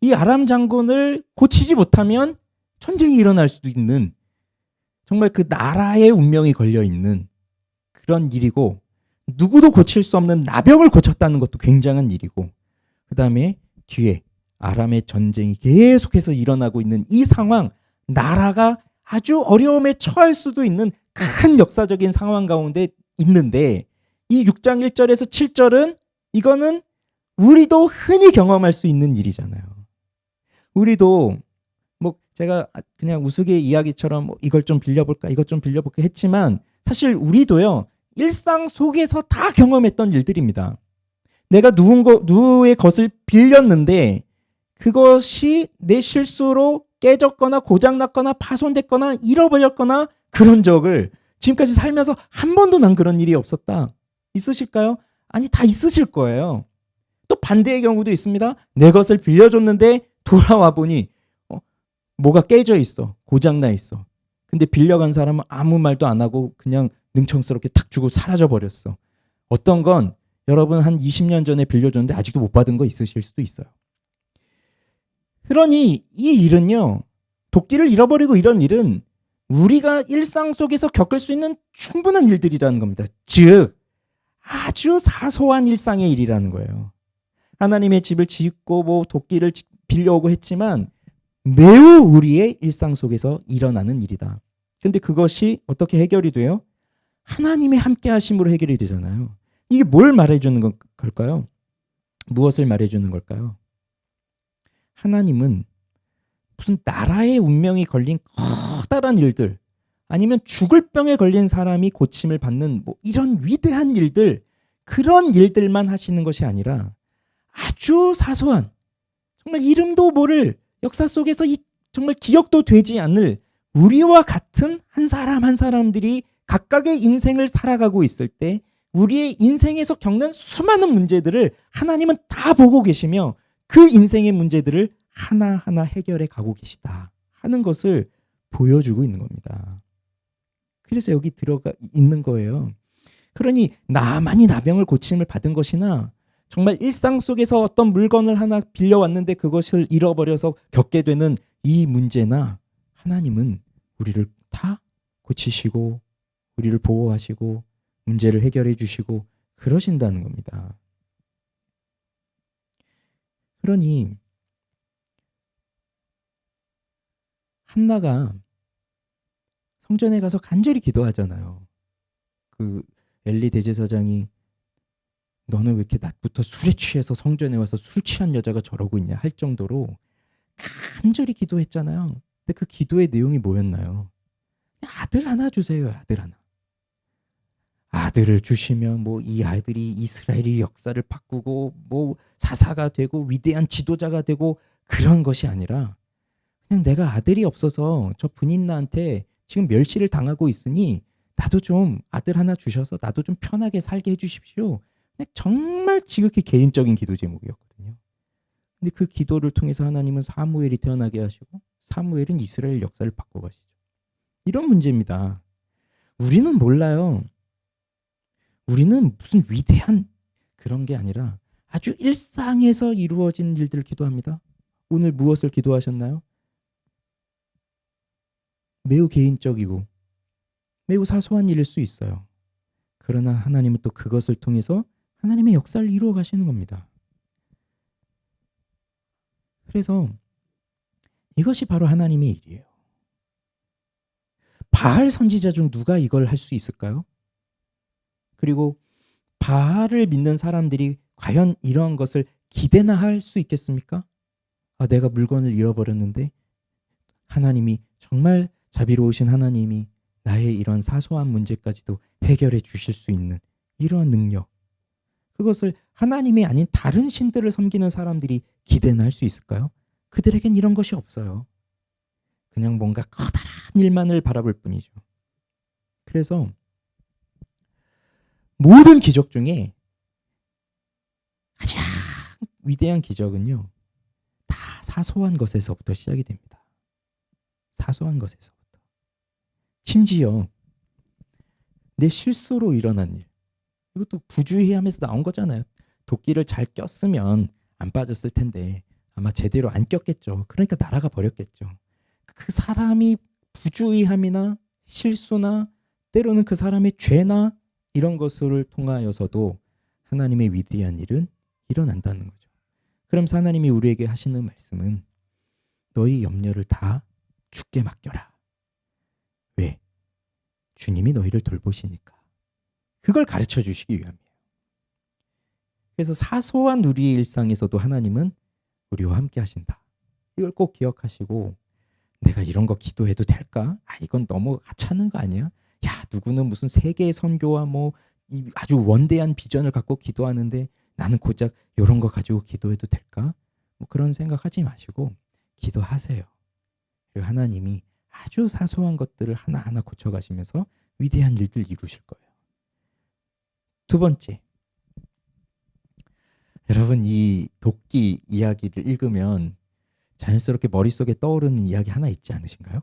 이 아람 장군을 고치지 못하면 전쟁이 일어날 수도 있는 정말 그 나라의 운명이 걸려 있는 그런 일이고 누구도 고칠 수 없는 나병을 고쳤다는 것도 굉장한 일이고 그다음에 뒤에 아람의 전쟁이 계속해서 일어나고 있는 이 상황 나라가 아주 어려움에 처할 수도 있는 큰 역사적인 상황 가운데 있는데 이 6장 1절에서 7절은 이거는 우리도 흔히 경험할 수 있는 일이잖아요. 우리도 뭐 제가 그냥 우스개 이야기처럼 이걸 좀 빌려볼까 이것 좀 빌려볼까 했지만 사실 우리도요 일상 속에서 다 경험했던 일들입니다. 내가 누구의 것을 빌렸는데 그것이 내 실수로 깨졌거나 고장났거나 파손됐거나 잃어버렸거나 그런 적을 지금까지 살면서 한 번도 난 그런 일이 없었다. 있으실까요? 아니 다 있으실 거예요. 또 반대의 경우도 있습니다. 내 것을 빌려줬는데 돌아와 보니 뭐가 깨져 있어. 고장나 있어. 근데 빌려간 사람은 아무 말도 안 하고 그냥 능청스럽게 탁 주고 사라져 버렸어. 어떤 건 여러분 한 20년 전에 빌려줬는데 아직도 못 받은 거 있으실 수도 있어요. 그러니 이 일은요. 도끼를 잃어버리고 이런 일은 우리가 일상 속에서 겪을 수 있는 충분한 일들이라는 겁니다. 즉 아주 사소한 일상의 일이라는 거예요. 하나님의 집을 짓고 뭐 도끼를 빌려오고 했지만 매우 우리의 일상 속에서 일어나는 일이다. 근데 그것이 어떻게 해결이 돼요? 하나님의 함께 하심으로 해결이 되잖아요. 이게 뭘 말해주는 걸까요? 무엇을 말해주는 걸까요? 하나님은 무슨 나라의 운명이 걸린 커다란 일들 아니면 죽을 병에 걸린 사람이 고침을 받는 뭐 이런 위대한 일들 그런 일들만 하시는 것이 아니라 아주 사소한 정말 이름도 모를 역사 속에서 정말 기억도 되지 않을 우리와 같은 한 사람 한 사람들이 각각의 인생을 살아가고 있을 때 우리의 인생에서 겪는 수많은 문제들을 하나님은 다 보고 계시며 그 인생의 문제들을 하나하나 해결해 가고 계시다 하는 것을 보여주고 있는 겁니다. 그래서 여기 들어가 있는 거예요. 그러니 나만이 나병을 고침을 받은 것이나 정말 일상 속에서 어떤 물건을 하나 빌려왔는데 그것을 잃어버려서 겪게 되는 이 문제나 하나님은 우리를 다 고치시고 우리를 보호하시고 문제를 해결해 주시고 그러신다는 겁니다. 그러니 한나가 성전에 가서 간절히 기도하잖아요. 그 엘리 대제사장이 너는 왜 이렇게 낮부터 술에 취해서 성전에 와서 술 취한 여자가 저러고 있냐 할 정도로 간절히 기도했잖아요. 근데 그 기도의 내용이 뭐였나요? 아들 하나 주세요. 아들 하나. 아들을 주시면 뭐 이 아들이 이스라엘의 역사를 바꾸고 뭐 사사가 되고 위대한 지도자가 되고 그런 것이 아니라 그냥 내가 아들이 없어서 저 분인나한테 지금 멸시를 당하고 있으니 나도 좀 아들 하나 주셔서 나도 좀 편하게 살게 해주십시오. 정말 지극히 개인적인 기도 제목이었거든요. 근데 그 기도를 통해서 하나님은 사무엘이 태어나게 하시고 사무엘은 이스라엘 역사를 바꿔가시죠. 이런 문제입니다. 우리는 몰라요. 우리는 무슨 위대한 그런 게 아니라 아주 일상에서 이루어진 일들을 기도합니다. 오늘 무엇을 기도하셨나요? 매우 개인적이고 매우 사소한 일일 수 있어요. 그러나 하나님은 또 그것을 통해서 하나님의 역사를 이루어 가시는 겁니다. 그래서 이것이 바로 하나님의 일이에요. 바알 선지자 중 누가 이걸 할 수 있을까요? 그리고 바알을 믿는 사람들이 과연 이러한 것을 기대나 할 수 있겠습니까? 아, 내가 물건을 잃어버렸는데 하나님이 정말 자비로우신 하나님이 나의 이런 사소한 문제까지도 해결해 주실 수 있는 이러한 능력. 그것을 하나님이 아닌 다른 신들을 섬기는 사람들이 기대나 할 수 있을까요? 그들에겐 이런 것이 없어요. 그냥 뭔가 커다란 일만을 바라볼 뿐이죠. 그래서 모든 기적 중에 가장 위대한 기적은요, 다 사소한 것에서부터 시작이 됩니다. 사소한 것에서부터. 심지어 내 실수로 일어난 일, 이것도 부주의하면서 나온 거잖아요. 도끼를 잘 꼈으면 안 빠졌을 텐데 아마 제대로 안 꼈겠죠. 그러니까 날아가 버렸겠죠. 그 사람이 부주의함이나 실수나 때로는 그 사람의 죄나 이런 것을 통하여서도 하나님의 위대한 일은 일어난다는 거죠. 그러면서 하나님이 우리에게 하시는 말씀은 너희 염려를 다 주께 맡겨라. 왜? 주님이 너희를 돌보시니까. 그걸 가르쳐 주시기 위함이에요. 그래서 사소한 우리의 일상에서도 하나님은 우리와 함께 하신다. 이걸 꼭 기억하시고, 내가 이런 거 기도해도 될까? 아, 이건 너무 하찮은 거 아니야? 야, 누구는 무슨 세계 선교와 뭐 이 아주 원대한 비전을 갖고 기도하는데 나는 고작 이런 거 가지고 기도해도 될까? 뭐 그런 생각하지 마시고 기도하세요. 그리고 하나님이 아주 사소한 것들을 하나하나 고쳐가시면서 위대한 일들 이루실 거예요. 두 번째, 여러분 이 도끼 이야기를 읽으면 자연스럽게 머릿속에 떠오르는 이야기 하나 있지 않으신가요?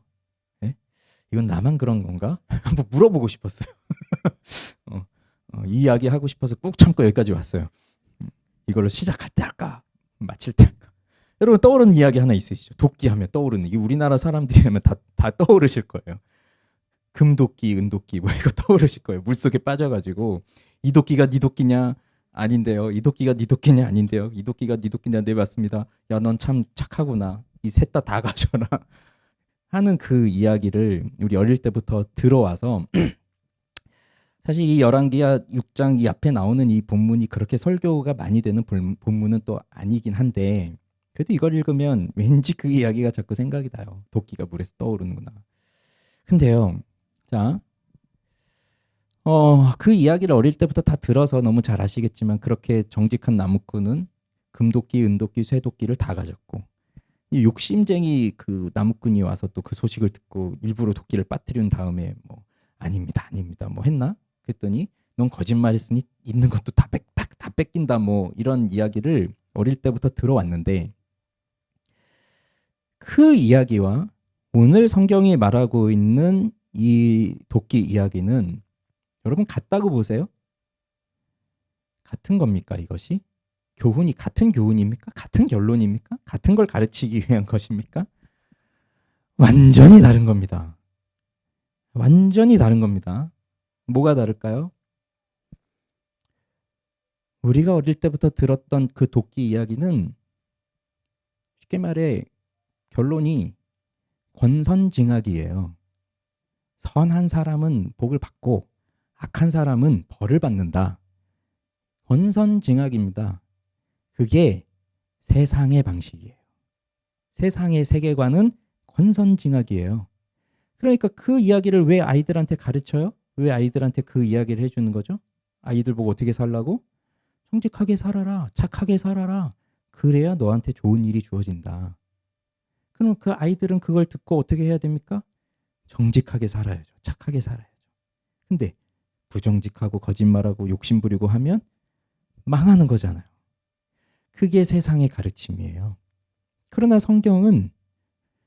네? 이건 나만 그런 건가? 한번 물어보고 싶었어요. 이 이야기 하고 싶어서 꾹 참고 여기까지 왔어요. 이걸로 시작할 때 할까? 마칠 때 할까? 여러분 떠오르는 이야기 하나 있으시죠? 도끼 하면 떠오르는, 이게 우리나라 사람들이라면 다 떠오르실 거예요. 금도끼, 은도끼 뭐 이거 떠오르실 거예요. 물속에 빠져가지고 이 도끼가 네 도끼냐? 아닌데요. 이 도끼가 네 도끼냐? 아닌데요. 이 도끼가 네 도끼냐? 네 맞습니다. 야, 넌 참 착하구나. 이 셋 다 가져라. 하는 그 이야기를 우리 어릴 때부터 들어와서 사실 이 열왕기하 6장 이 앞에 나오는 이 본문이 그렇게 설교가 많이 되는 본문은 또 아니긴 한데 그래도 이걸 읽으면 왠지 그 이야기가 자꾸 생각이 나요. 도끼가 물에서 떠오르는구나. 근데요. 자, 그 이야기를 어릴 때부터 다 들어서 너무 잘 아시겠지만 그렇게 정직한 나무꾼은 금도끼, 은도끼, 쇠도끼를 다 가졌고 이 욕심쟁이 그 나무꾼이 와서 또 그 소식을 듣고 일부러 도끼를 빠뜨린 다음에 뭐 아닙니다, 아닙니다, 뭐 했나? 그랬더니 넌 거짓말했으니 있는 것도 다 뺏긴다, 뭐 이런 이야기를 어릴 때부터 들어왔는데 그 이야기와 오늘 성경이 말하고 있는 이 도끼 이야기는 여러분 같다고 보세요? 같은 겁니까 이것이? 교훈이 같은 교훈입니까? 같은 결론입니까? 같은 걸 가르치기 위한 것입니까? 완전히 다른 겁니다. 완전히 다른 겁니다. 뭐가 다를까요? 우리가 어릴 때부터 들었던 그 도끼 이야기는 쉽게 말해 결론이 권선징악이에요. 선한 사람은 복을 받고 악한 사람은 벌을 받는다. 권선징악입니다. 그게 세상의 방식이에요. 세상의 세계관은 권선징악이에요. 그러니까 그 이야기를 왜 아이들한테 가르쳐요? 왜 아이들한테 그 이야기를 해주는 거죠? 아이들 보고 어떻게 살라고? 정직하게 살아라. 착하게 살아라. 그래야 너한테 좋은 일이 주어진다. 그럼 그 아이들은 그걸 듣고 어떻게 해야 됩니까? 정직하게 살아야죠. 착하게 살아야죠. 근데 부정직하고 거짓말하고 욕심부리고 하면 망하는 거잖아요. 그게 세상의 가르침이에요. 그러나 성경은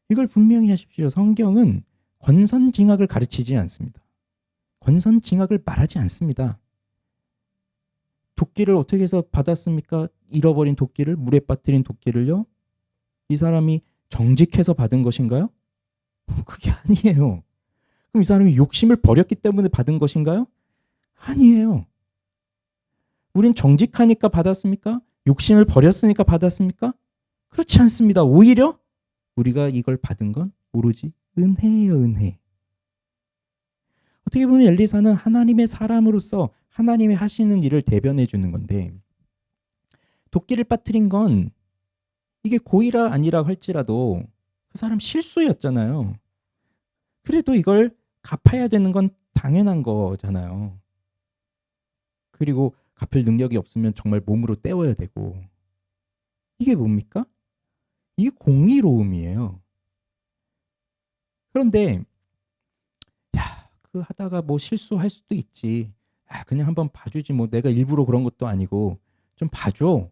이걸 분명히 하십시오. 성경은 권선징악을 가르치지 않습니다. 권선징악을 말하지 않습니다. 도끼를 어떻게 해서 받았습니까? 잃어버린 도끼를, 물에 빠뜨린 도끼를요? 이 사람이 정직해서 받은 것인가요? 그게 아니에요. 그럼 이 사람이 욕심을 버렸기 때문에 받은 것인가요? 아니에요. 우린 정직하니까 받았습니까? 욕심을 버렸으니까 받았습니까? 그렇지 않습니다. 오히려 우리가 이걸 받은 건 오로지 은혜예요, 은혜. 어떻게 보면 엘리사는 하나님의 사람으로서 하나님이 하시는 일을 대변해 주는 건데, 도끼를 빠뜨린 건 이게 고의라 아니라 할지라도 그 사람 실수였잖아요. 그래도 이걸 갚아야 되는 건 당연한 거잖아요. 그리고 갚을 능력이 없으면 정말 몸으로 때워야 되고. 이게 뭡니까? 이게 공의로움이에요. 그런데 그 하다가 뭐 실수할 수도 있지. 그냥 한번 봐주지 뭐, 내가 일부러 그런 것도 아니고 좀 봐줘.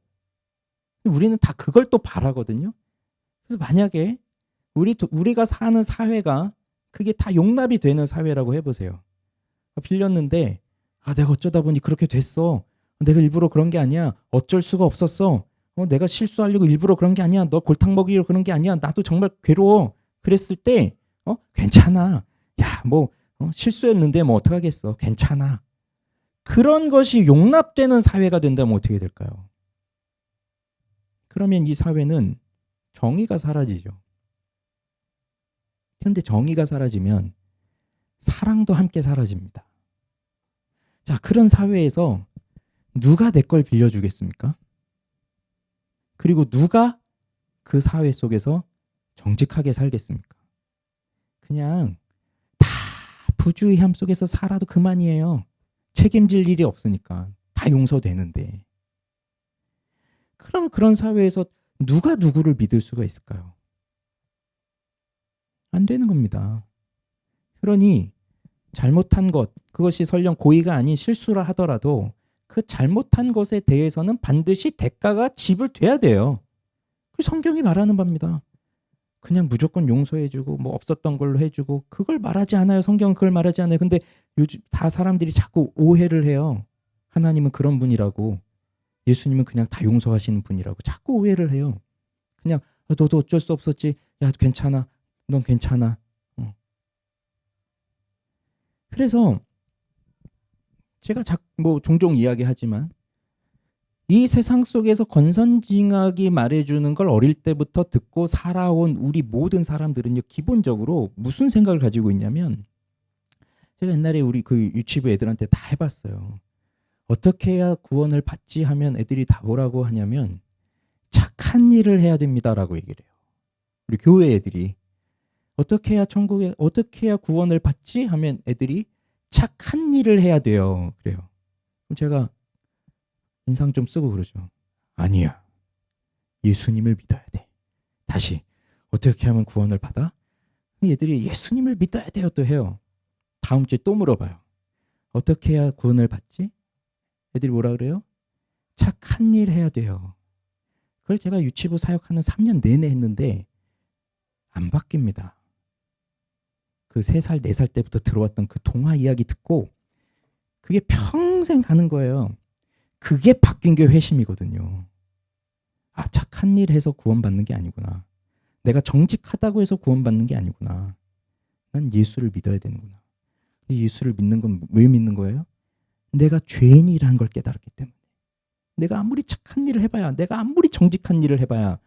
우리는 다 그걸 또 바라거든요. 그래서 만약에 우리가 사는 사회가 그게 다 용납이 되는 사회라고 해보세요. 빌렸는데 내가 어쩌다 보니 그렇게 됐어. 내가 일부러 그런 게 아니야. 어쩔 수가 없었어. 내가 실수하려고 일부러 그런 게 아니야. 너 골탕 먹이려고 그런 게 아니야. 나도 정말 괴로워. 그랬을 때 괜찮아. 실수였는데 뭐 어떡하겠어. 괜찮아. 그런 것이 용납되는 사회가 된다면 어떻게 될까요? 그러면 이 사회는 정의가 사라지죠. 그런데 정의가 사라지면 사랑도 함께 사라집니다. 자, 그런 사회에서 누가 내 걸 빌려주겠습니까? 그리고 누가 그 사회 속에서 정직하게 살겠습니까? 그냥 다 부주의함 속에서 살아도 그만이에요. 책임질 일이 없으니까. 다 용서되는데. 그럼 그런 사회에서 누가 누구를 믿을 수가 있을까요? 안 되는 겁니다. 그러니 잘못한 것, 그것이 설령 고의가 아닌 실수라 하더라도 그 잘못한 것에 대해서는 반드시 대가가 지불돼야 돼요. 그 성경이 말하는 바입니다. 그냥 무조건 용서해주고 뭐 없었던 걸로 해주고 그걸 말하지 않아요. 성경은 그걸 말하지 않아요. 근데 요즘 다 사람들이 자꾸 오해를 해요. 하나님은 그런 분이라고, 예수님은 그냥 다 용서하시는 분이라고 자꾸 오해를 해요. 그냥 너도 어쩔 수 없었지. 야, 괜찮아. 넌 괜찮아. 그래서 제가 종종 이야기하지만 이 세상 속에서 권선징악이 말해주는 걸 어릴 때부터 듣고 살아온 우리 모든 사람들은요, 기본적으로 무슨 생각을 가지고 있냐면, 제가 옛날에 우리 그 유치부 애들한테 다 해봤어요. 어떻게 해야 구원을 받지 하면 애들이 다 뭐라고 하냐면 착한 일을 해야 됩니다라고 얘기를 해요. 우리 교회 애들이 어떻게 해야 구원을 받지 하면 애들이 착한 일을 해야 돼요. 그래요. 그럼 제가 인상 좀 쓰고 그러죠. 아니야. 예수님을 믿어야 돼. 다시 어떻게 하면 구원을 받아? 얘들이 예수님을 믿어야 돼요 또 해요. 다음 주에 또 물어봐요. 어떻게 해야 구원을 받지? 애들이 뭐라 그래요? 착한 일 해야 돼요. 그걸 제가 유치부 사역하는 3년 내내 했는데 안 바뀝니다. 그 3살, 4살 때부터 들어왔던 그 동화 이야기 듣고 그게 평생 가는 거예요. 그게 바뀐 게 회심이거든요. 착한 일 해서 구원받는 게 아니구나. 내가 정직하다고 해서 구원받는 게 아니구나. 난 예수를 믿어야 되는구나. 예수를 믿는 건 왜 믿는 거예요? 내가 죄인이라는 걸 깨달았기 때문에. 내가 아무리 착한 일을 해봐야, 내가 아무리 정직한 일을 해봐야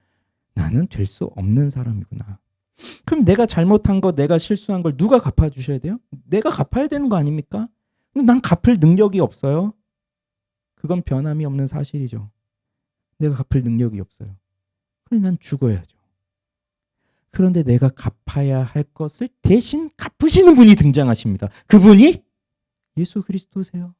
나는 될 수 없는 사람이구나. 그럼 내가 잘못한 거, 내가 실수한 걸 누가 갚아주셔야 돼요? 내가 갚아야 되는 거 아닙니까? 근데 난 갚을 능력이 없어요. 그건 변함이 없는 사실이죠. 내가 갚을 능력이 없어요. 그럼 난 죽어야죠. 그런데 내가 갚아야 할 것을 대신 갚으시는 분이 등장하십니다. 그분이 예수 그리스도세요.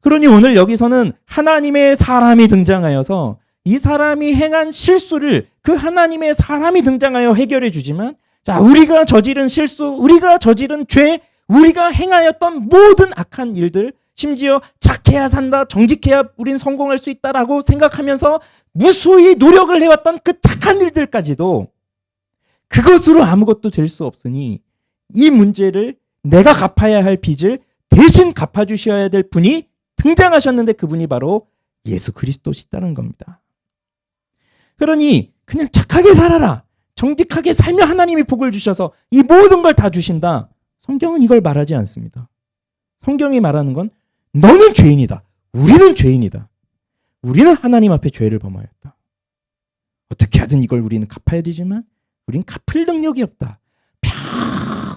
그러니 오늘 여기서는 하나님의 사람이 등장하여서 이 사람이 행한 실수를 그 하나님의 사람이 등장하여 해결해 주지만, 자, 우리가 저지른 실수, 우리가 저지른 죄, 우리가 행하였던 모든 악한 일들, 심지어 착해야 산다, 정직해야 우린 성공할 수 있다라고 생각하면서 무수히 노력을 해왔던 그 착한 일들까지도 그것으로 아무것도 될 수 없으니 이 문제를, 내가 갚아야 할 빚을 대신 갚아주셔야 될 분이 등장하셨는데 그분이 바로 예수 그리스도시다는 겁니다. 그러니 그냥 착하게 살아라, 정직하게 살며 하나님이 복을 주셔서 이 모든 걸 다 주신다. 성경은 이걸 말하지 않습니다. 성경이 말하는 건 너는 죄인이다, 우리는 죄인이다, 우리는 하나님 앞에 죄를 범하였다. 어떻게 하든 이걸 우리는 갚아야 되지만 우린 갚을 능력이 없다.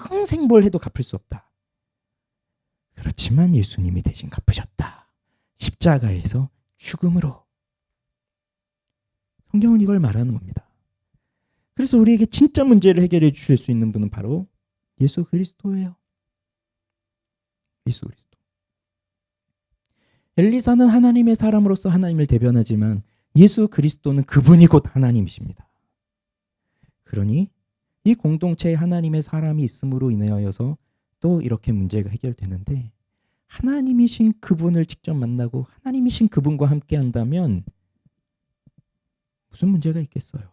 평생 뭘 해도 갚을 수 없다. 그렇지만 예수님이 대신 갚으셨다. 십자가에서 죽음으로. 성경은 이걸 말하는 겁니다. 그래서 우리에게 진짜 문제를 해결해 주실 수 있는 분은 바로 예수 그리스도예요. 예수 그리스도. 엘리사는 하나님의 사람으로서 하나님을 대변하지만 예수 그리스도는 그분이 곧 하나님이십니다. 그러니 이 공동체에 하나님의 사람이 있음으로 인하여서 또 이렇게 문제가 해결되는데, 하나님이신 그분을 직접 만나고 하나님이신 그분과 함께 한다면 무슨 문제가 있겠어요?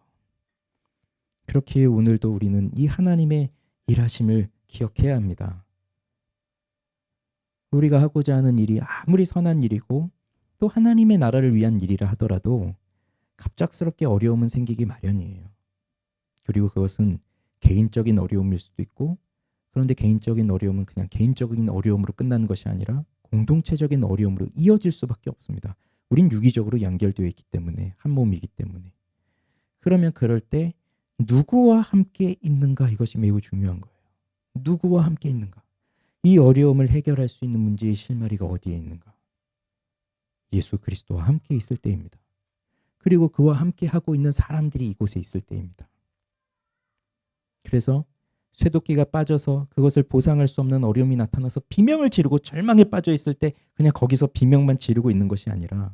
그렇기에 오늘도 우리는 이 하나님의 일하심을 기억해야 합니다. 우리가 하고자 하는 일이 아무리 선한 일이고 또 하나님의 나라를 위한 일이라 하더라도 갑작스럽게 어려움은 생기기 마련이에요. 그리고 그것은 개인적인 어려움일 수도 있고, 그런데 개인적인 어려움은 그냥 개인적인 어려움으로 끝나는 것이 아니라 공동체적인 어려움으로 이어질 수밖에 없습니다. 우린 유기적으로 연결되어 있기 때문에, 한 몸이기 때문에. 그러면 그럴 때 누구와 함께 있는가, 이것이 매우 중요한 거예요. 누구와 함께 있는가. 이 어려움을 해결할 수 있는 문제의 실마리가 어디에 있는가? 예수 그리스도와 함께 있을 때입니다. 그리고 그와 함께 하고 있는 사람들이 이곳에 있을 때입니다. 그래서 쇠도끼가 빠져서 그것을 보상할 수 없는 어려움이 나타나서 비명을 지르고 절망에 빠져 있을 때 그냥 거기서 비명만 지르고 있는 것이 아니라,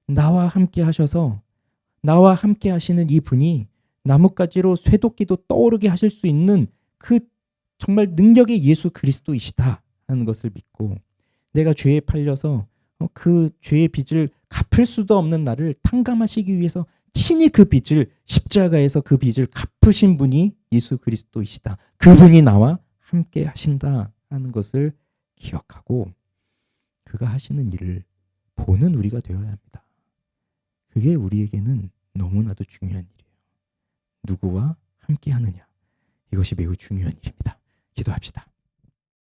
나와 함께 하셔서 나와 함께 하시는 이 분이 나뭇가지로 쇠도끼도 떠오르게 하실 수 있는 그 정말 능력의 예수 그리스도이시다 하는 것을 믿고, 내가 죄에 팔려서 그 죄의 빚을 갚을 수도 없는 나를 탕감하시기 위해서 친히 그 빚을, 십자가에서 그 빚을 갚으신 분이 예수 그리스도이시다, 그분이 나와 함께 하신다 하는 것을 기억하고 그가 하시는 일을 보는 우리가 되어야 합니다. 그게 우리에게는 너무나도 중요한 일이에요. 누구와 함께 하느냐, 이것이 매우 중요한 일입니다. 기도합시다.